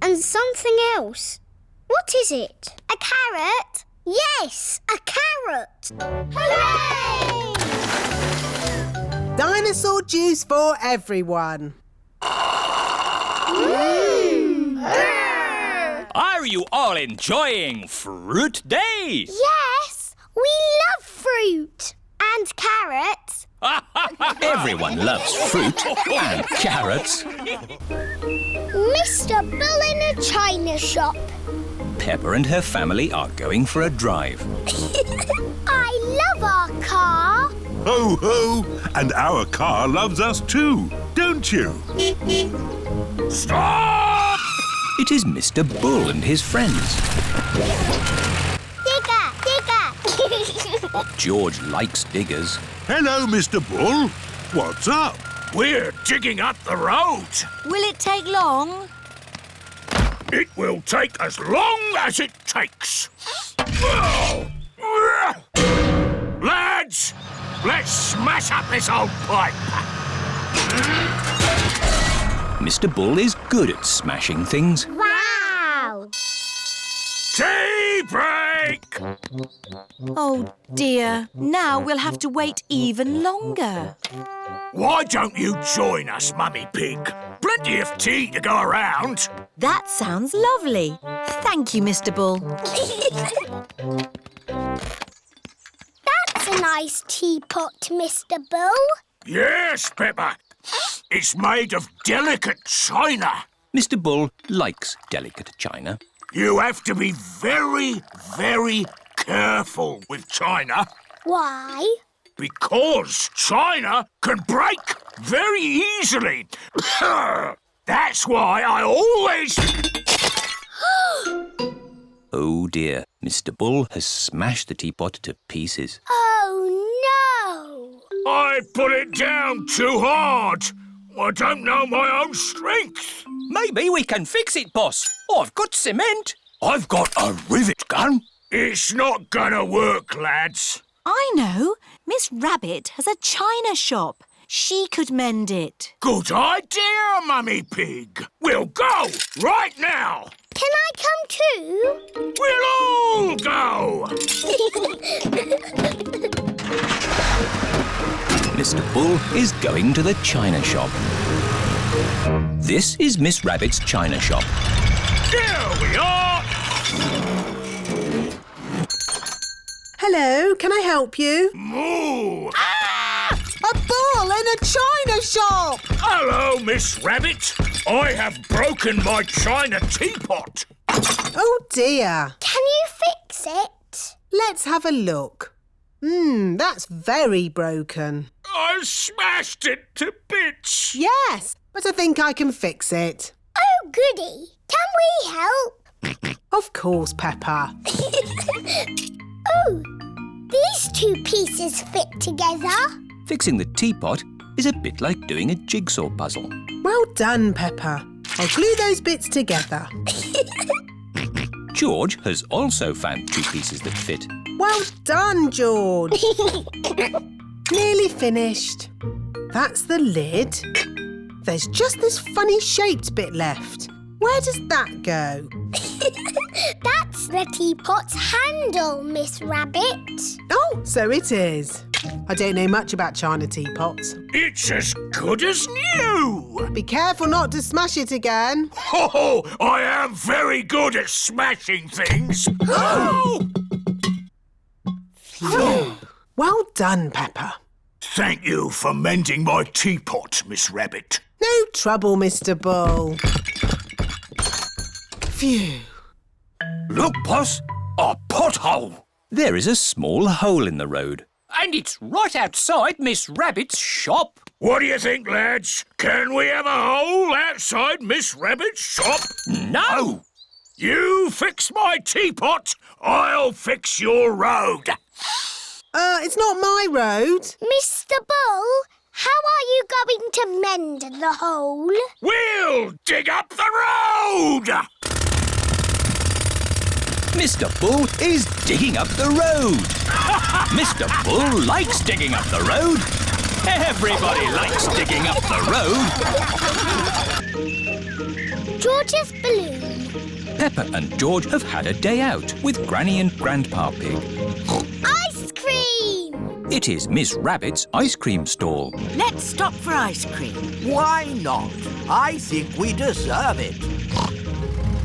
and something else. What is it? A carrot? Yes, a carrot. Hooray! Dinosaur juice for everyone. Are you all enjoying Fruit Day? Yes, we love fruit and carrots. Everyone loves fruit and carrots. Mr. Bull in a china shop. Peppa and her family are going for a drive. I love our car. Ho, ho! And our car loves us too, don't you? Stop! It is Mr. Bull and his friends. Digger, digger. George likes diggers. Hello, Mr. Bull. What's up? We're digging up the road. Will it take long? It will take as long as it takes. Lads, let's smash up this old pipe. Mr. Bull is good at smashing things. Wow. Tea break! Oh, dear. Now we'll have to wait even longer. Why don't you join us, Mummy Pig? Plenty of tea to go around. That sounds lovely. Thank you, Mr. Bull. That's a nice teapot, Mr. Bull. Yes, Peppa. It's made of delicate china. Mr. Bull likes delicate china. You have to be very, very careful with china. Why? Because china can break very easily. That's why I always... Oh dear, Mr. Bull has smashed the teapot to pieces. Oh, no! I put it down too hard. I don't know my own strength. Maybe we can fix it, boss. I've got cement. I've got a rivet gun. It's not gonna work, lads. I know. Miss Rabbit has a china shop. She could mend it. Good idea, Mummy Pig. We'll go right now. Can I come too? We'll all go. Mr. Bull is going to the china shop. This is Miss Rabbit's china shop. Here we are. Hello, can I help you? Moo! A bull in a china shop! Hello, Miss Rabbit. I have broken my china teapot. Oh dear. Can you fix it? Let's have a look. That's very broken. I smashed it to bits. Yes, but I think I can fix it. Oh, goody. Can we help? Of course, Peppa. Oh, these two pieces fit together. Fixing the teapot is a bit like doing a jigsaw puzzle. Well done, Peppa. I'll glue those bits together. George has also found two pieces that fit. Well done, George. Nearly finished. That's the lid. There's just this funny shaped bit left. Where does that go? That's the teapot's handle, Miss Rabbit. Oh, so it is. I don't know much about china teapots. It's as good as new. Be careful not to smash it again. Oh, I am very good at smashing things. Oh! Well done, Peppa. Thank you for mending my teapot, Miss Rabbit. No trouble, Mr. Bull. Phew. Look, boss, a pothole. There is a small hole in the road. And it's right outside Miss Rabbit's shop. What do you think, lads? Can we have a hole outside Miss Rabbit's shop? No! You fix my teapot, I'll fix your road. It's not my road. Mr. Bull, how are you going to mend the hole? We'll dig up the road! Mr. Bull is digging up the road. Mr. Bull likes digging up the road. Everybody likes digging up the road. George's balloon. Peppa and George have had a day out with Granny and Grandpa Pig. Ice cream! It is Miss Rabbit's ice cream stall. Let's stop for ice cream. Why not? I think we deserve it.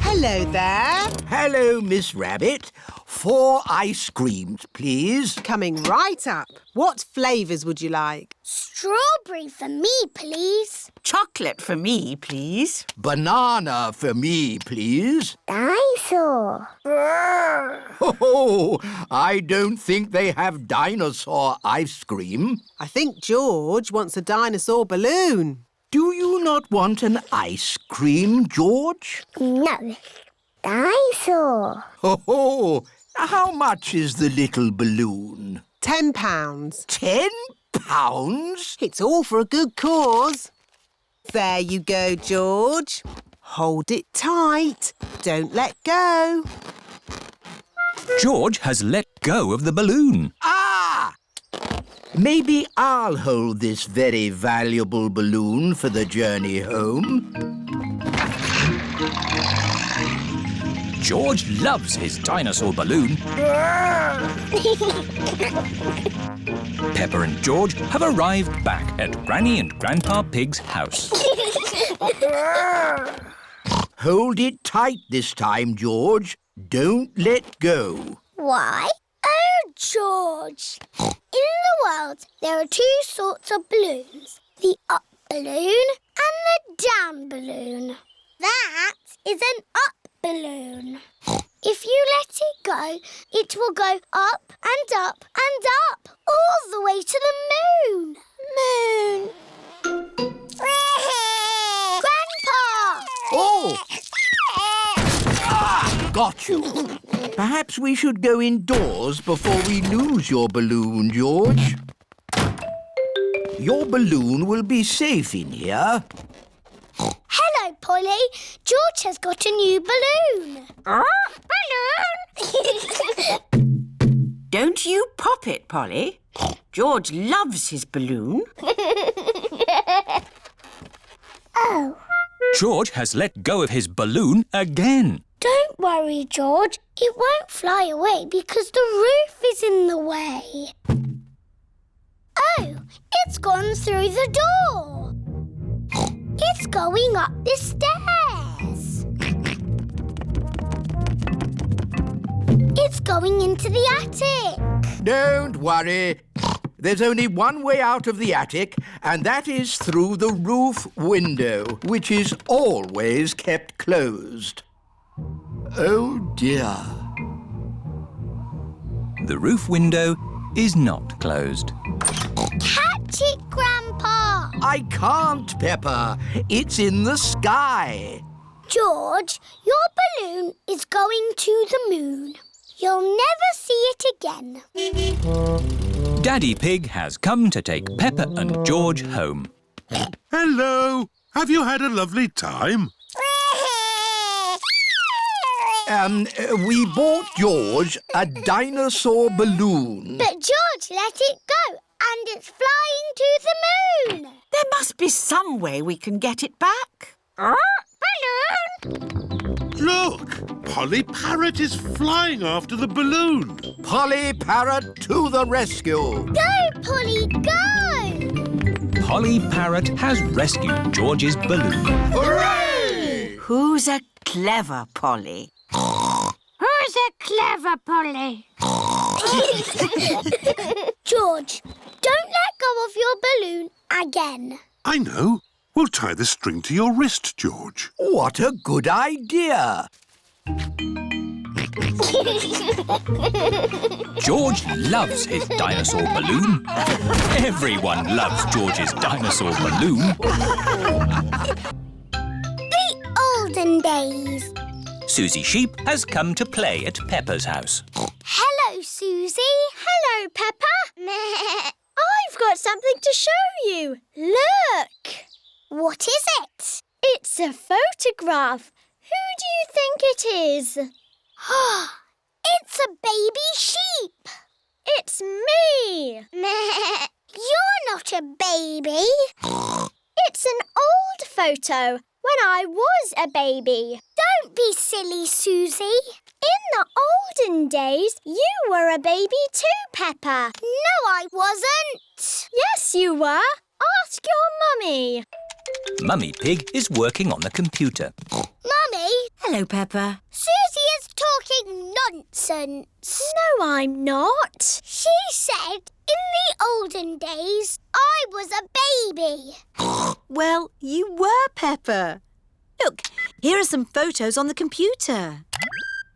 Hello there. Hello, Miss Rabbit. 4 ice creams, please. Coming right up. What flavours would you like? Strawberry for me, please. Chocolate for me, please. Banana for me, please. Dinosaur. Oh, I don't think they have dinosaur ice cream. I think George wants a dinosaur balloon. Do you not want an ice cream, George? No. Dinosaur. Oh, how much is the little balloon? £10. £10? It's all for a good cause. There you go, George. Hold it tight. Don't let go. George has let go of the balloon. Ah! Maybe I'll hold this very valuable balloon for the journey home. George loves his dinosaur balloon. Peppa and George have arrived back at Granny and Grandpa Pig's house. Hold it tight this time, George. Don't let go. Why? Oh, George. In the world, there are 2 sorts of balloons. The up balloon and the down balloon. That is an up balloon. If you let it go, it will go up and up and up, all the way to the moon. Moon. Grandpa! Oh! Got you. Perhaps we should go indoors before we lose your balloon, George. Your balloon will be safe in here. Hello, Polly. George has got a new balloon. Balloon! Don't you pop it, Polly. George loves his balloon. Oh. George has let go of his balloon again. Don't worry, George. It won't fly away because the roof is in the way. Oh, it's gone through the door. It's going up the stairs. It's going into the attic. Don't worry. There's only one way out of the attic, and that is through the roof window, which is always kept closed. Oh, dear. The roof window is not closed. Catch it, Grandpa! I can't, Peppa. It's in the sky. George, your balloon is going to the moon. You'll never see it again. Daddy Pig has come to take Peppa and George home. Hello. Have you had a lovely time? We bought George a dinosaur balloon. But George let it go, and it's flying to the moon. There must be some way we can get it back. Balloon! Look! Polly Parrot is flying after the balloon. Polly Parrot to the rescue. Go, Polly, go! Polly Parrot has rescued George's balloon. Hooray! Who's a clever Polly? Who's a clever Polly? George, don't let go of your balloon again. I know. We'll tie the string to your wrist, George. What a good idea. George loves his dinosaur balloon. Everyone loves George's dinosaur balloon. The olden days. Susie Sheep has come to play at Peppa's house. Hello, Susie. Hello, Peppa. I've got something to show you. Look! What is it? It's a photograph. Who do you think it is? It's a baby sheep. It's me. You're not a baby. It's an old photo when I was a baby. Don't be silly, Susie. In the olden days, you were a baby too, Peppa. No, I wasn't. Yes, you were. Ask your mummy. Mummy Pig is working on the computer. Mummy? Hello, Peppa. Susie is talking nonsense. No, I'm not. She said in the olden days I was a baby. Well, you were, Peppa. Look, here are some photos on the computer.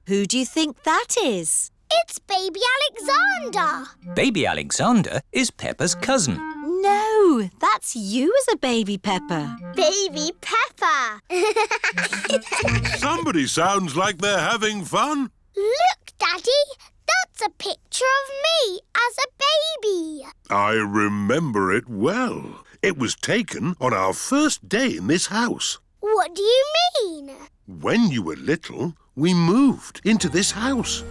Who do you think that is? It's baby Alexander. Baby Alexander is Peppa's cousin. No, that's you as a baby, Peppa. Baby Peppa. Somebody sounds like they're having fun. Look, Daddy. That's a picture of me as a baby. I remember it well. It was taken on our first day in this house. What do you mean? When you were little, we moved into this house.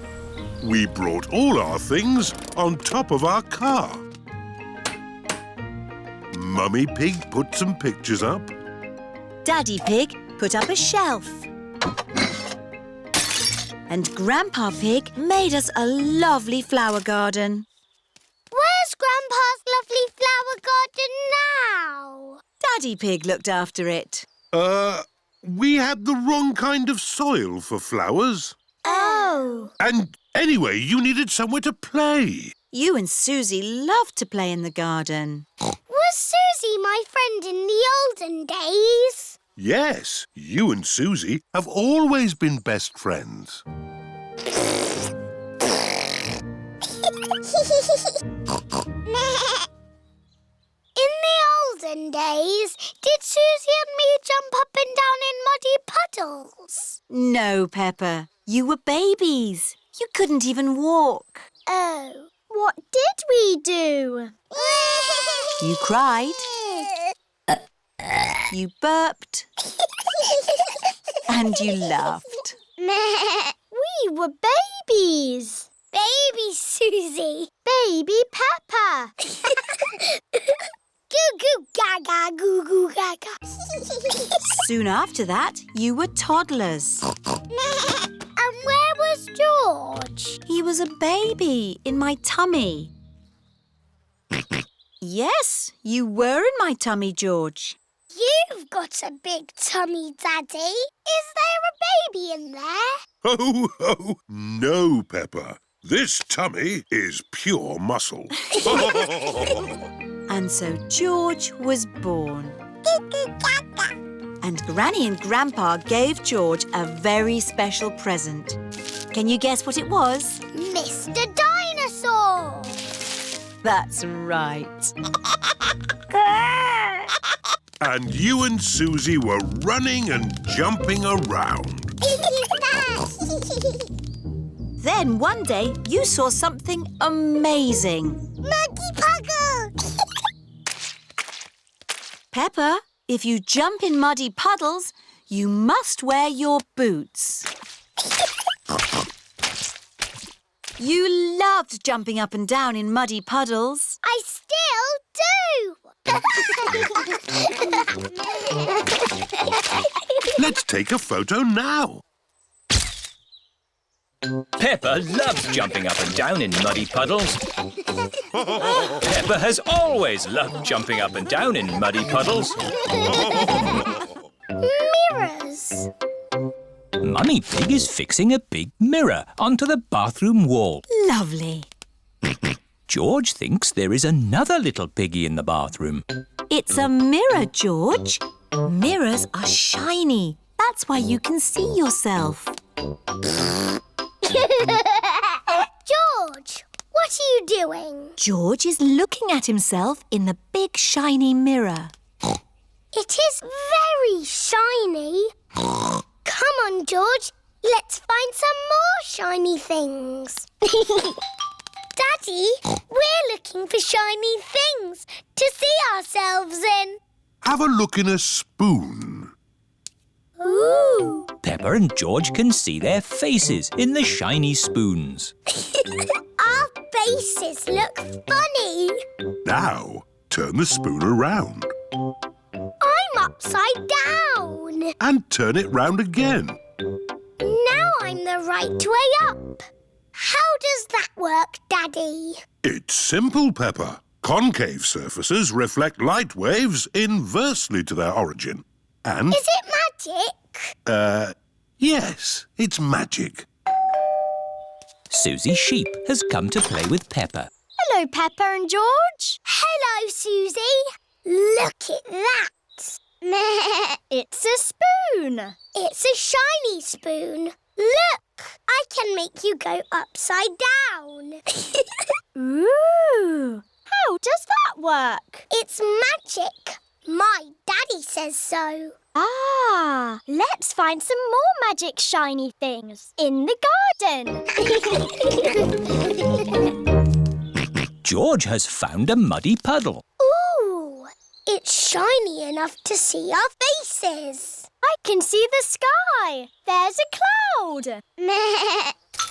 We brought all our things on top of our car. Mummy Pig put some pictures up. Daddy Pig put up a shelf. And Grandpa Pig made us a lovely flower garden. Where's Grandpa's lovely flower garden now? Daddy Pig looked after it. We had the wrong kind of soil for flowers. Oh. And anyway, you needed somewhere to play. You and Susie loved to play in the garden. Was Susie my friend in the olden days? Yes, you and Susie have always been best friends. In the olden days, did Susie and me jump up and down in muddy puddles? No, Peppa. You were babies. You couldn't even walk. Oh, what did we do? You cried. You burped. And you laughed. We were babies. Baby Susie. Baby Peppa. Goo goo gaga, goo goo gaga. Soon after that, you were toddlers. And where was George? He was a baby in my tummy. Yes, you were in my tummy, George. You've got a big tummy, Daddy. Is there a baby in there? Ho, ho! No, Peppa. This tummy is pure muscle. And so George was born. And Granny and Grandpa gave George a very special present. Can you guess what it was? Mr. Dinosaur. That's right. And you and Susie were running and jumping around. Then one day you saw something amazing. Muddy puddle. Peppa, if you jump in muddy puddles, you must wear your boots. You loved jumping up and down in muddy puddles. I still do. Let's take a photo now. Peppa loves jumping up and down in muddy puddles. Peppa has always loved jumping up and down in muddy puddles. Mirrors. Mummy Pig is fixing a big mirror onto the bathroom wall. Lovely. George thinks there is another little piggy in the bathroom. It's a mirror, George. Mirrors are shiny. That's why you can see yourself. George, what are you doing? George is looking at himself in the big shiny mirror. It is very shiny. Come on, George. Let's find some more shiny things. Daddy, we're looking for shiny things to see ourselves in. Have a look in a spoon. Ooh. Peppa and George can see their faces in the shiny spoons. Our faces look funny. Now, turn the spoon around. I'm upside down. And turn it round again. Now I'm the right way up. How does that work, Daddy? It's simple, Peppa. Concave surfaces reflect light waves inversely to their origin. And... Is it magic? Yes, it's magic. Susie Sheep has come to play with Peppa. Hello, Peppa and George. Hello, Susie. Look at that. It's a spoon. It's a shiny spoon. Look, I can make you go upside down. Ooh, how does that work? It's magic. My daddy says so. Ah, let's find some more magic shiny things in the garden. George has found a muddy puddle. Ooh, it's shiny enough to see our faces. I can see the sky. There's a cloud.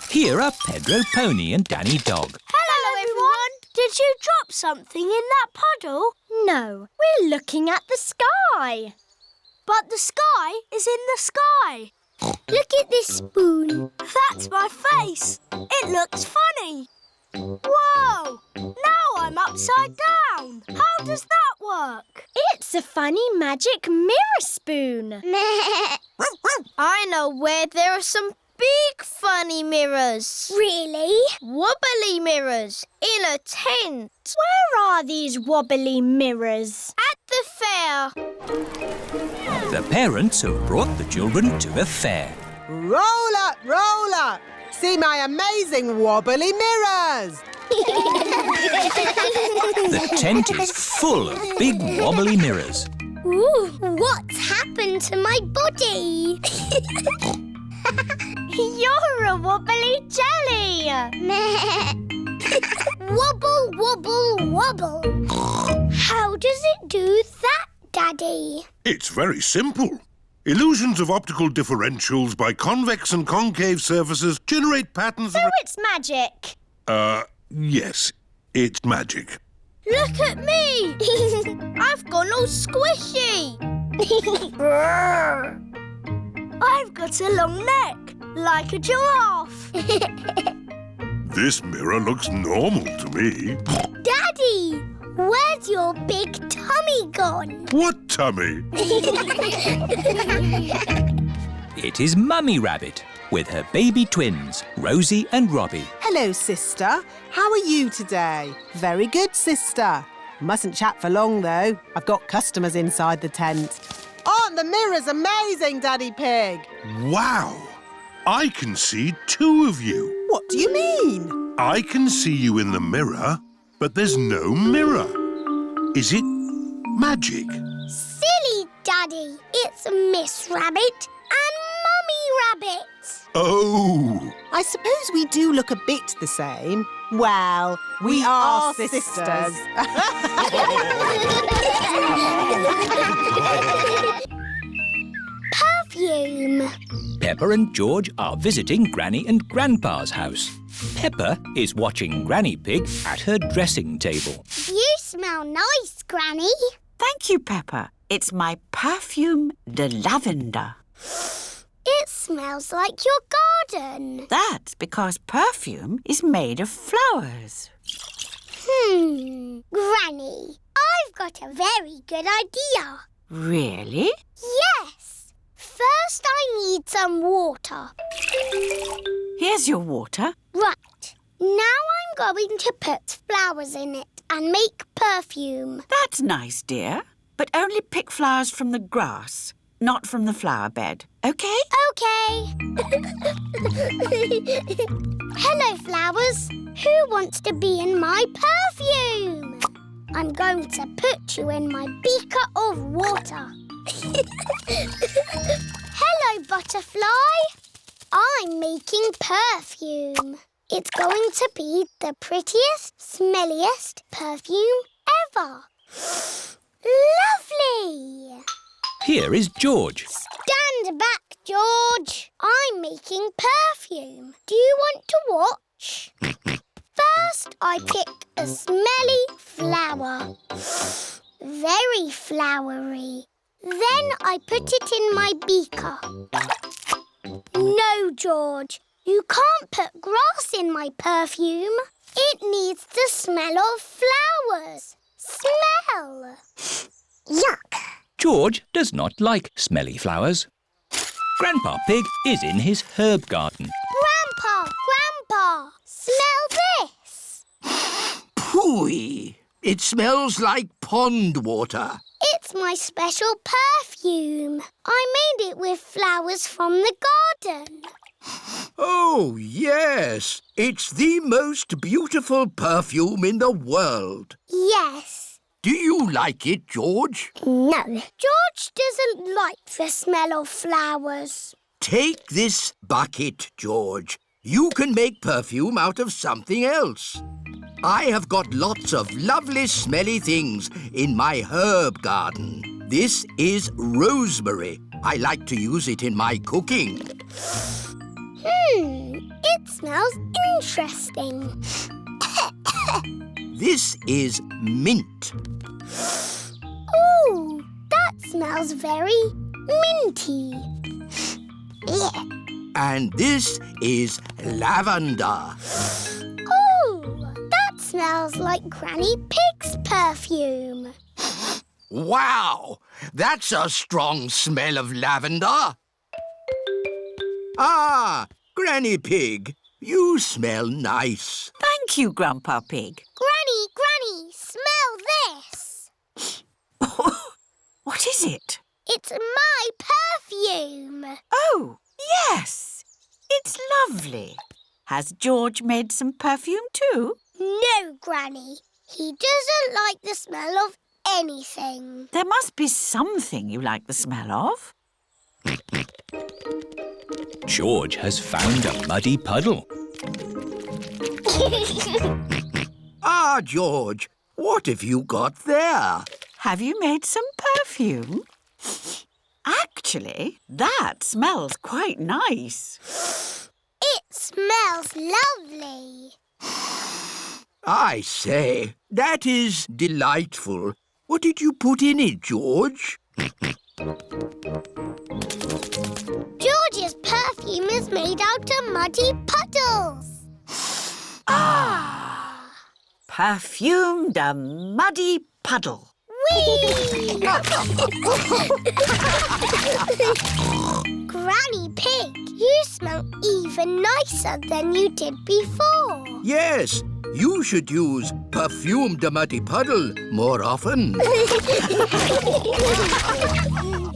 Here are Pedro Pony and Danny Dog. Hello, everyone. Did you drop something in that puddle? No, we're looking at the sky. But the sky is in the sky. Look at this spoon. That's my face. It looks funny. Whoa! Now I'm upside down. How does that work? It's a funny magic mirror spoon. I know where there are some big funny mirrors. Really? Wobbly mirrors in a tent. Where are these wobbly mirrors? At the fair. The parents have brought the children to a fair. Roll up, roll up. See my amazing wobbly mirrors. The tent is full of big wobbly mirrors. Ooh, what's happened to my body? You're a wobbly jelly. Wobble, wobble, wobble. How does it do that, Daddy? It's very simple. Illusions of optical differentials by convex and concave surfaces generate patterns So it's magic. Yes, it's magic. Look at me. I've gone all squishy. I've got a long neck, like a giraffe. This mirror looks normal to me. Daddy, where's your big tummy gone? What tummy? It is Mummy Rabbit with her baby twins, Rosie and Robbie. Hello, sister. How are you today? Very good, sister. Mustn't chat for long, though. I've got customers inside the tent. Oh, the mirror's amazing, Daddy Pig. Wow! I can see two of you. What do you mean? I can see you in the mirror, but there's no mirror. Is it magic? Silly, Daddy. It's Miss Rabbit and Mummy Rabbit. Oh! I suppose we do look a bit the same. Well, we are sisters. Perfume. Peppa and George are visiting Granny and Grandpa's house. Peppa is watching Granny Pig at her dressing table. You smell nice, Granny. Thank you, Peppa. It's my Perfume de Lavender. It smells like your garden. That's because perfume is made of flowers. Granny, I've got a very good idea. Really? Yes. First, I need some water. Here's your water. Right. Now I'm going to put flowers in it and make perfume. That's nice, dear. But only pick flowers from the grass, not from the flower bed. OK? OK. Hello, flowers. Who wants to be in my perfume? I'm going to put you in my beaker of water. Hello, butterfly. I'm making perfume. It's going to be the prettiest, smelliest perfume ever. Lovely! Here is George. Stand back, George. I'm making perfume. Do you want to watch? First, I pick a smelly flower. Very flowery. Then I put it in my beaker. No, George. You can't put grass in my perfume. It needs the smell of flowers. Smell! Yuck! George does not like smelly flowers. Grandpa Pig is in his herb garden. Grandpa! Smell this! Phooey! It smells like pond water. It's my special perfume. I made it with flowers from the garden. Oh, yes. It's the most beautiful perfume in the world. Yes. Do you like it, George? No. George doesn't like the smell of flowers. Take this bucket, George. You can make perfume out of something else. I have got lots of lovely smelly things in my herb garden. This is rosemary. I like to use it in my cooking. It smells interesting. This is mint. Ooh, that smells very minty. Yeah. And this is lavender. Ooh, that smells like Granny Pig's perfume. Wow! That's a strong smell of lavender. Ah, Granny Pig, you smell nice. Thank you, Grandpa Pig. Granny, smell this. What is it? It's my perfume. Oh, yes. It's lovely. Has George made some perfume too? No, Granny. He doesn't like the smell of anything. There must be something you like the smell of. George has found a muddy puddle. Ah, George, what have you got there? Have you made some perfume? Actually, that smells quite nice. It smells lovely. I say, that is delightful. What did you put in it, George? George's perfume is made out of muddy puddles. Perfume de muddy puddle. Whee! Granny Pig, you smell even nicer than you did before. Yes, you should use Perfume de Muddy Puddle more often.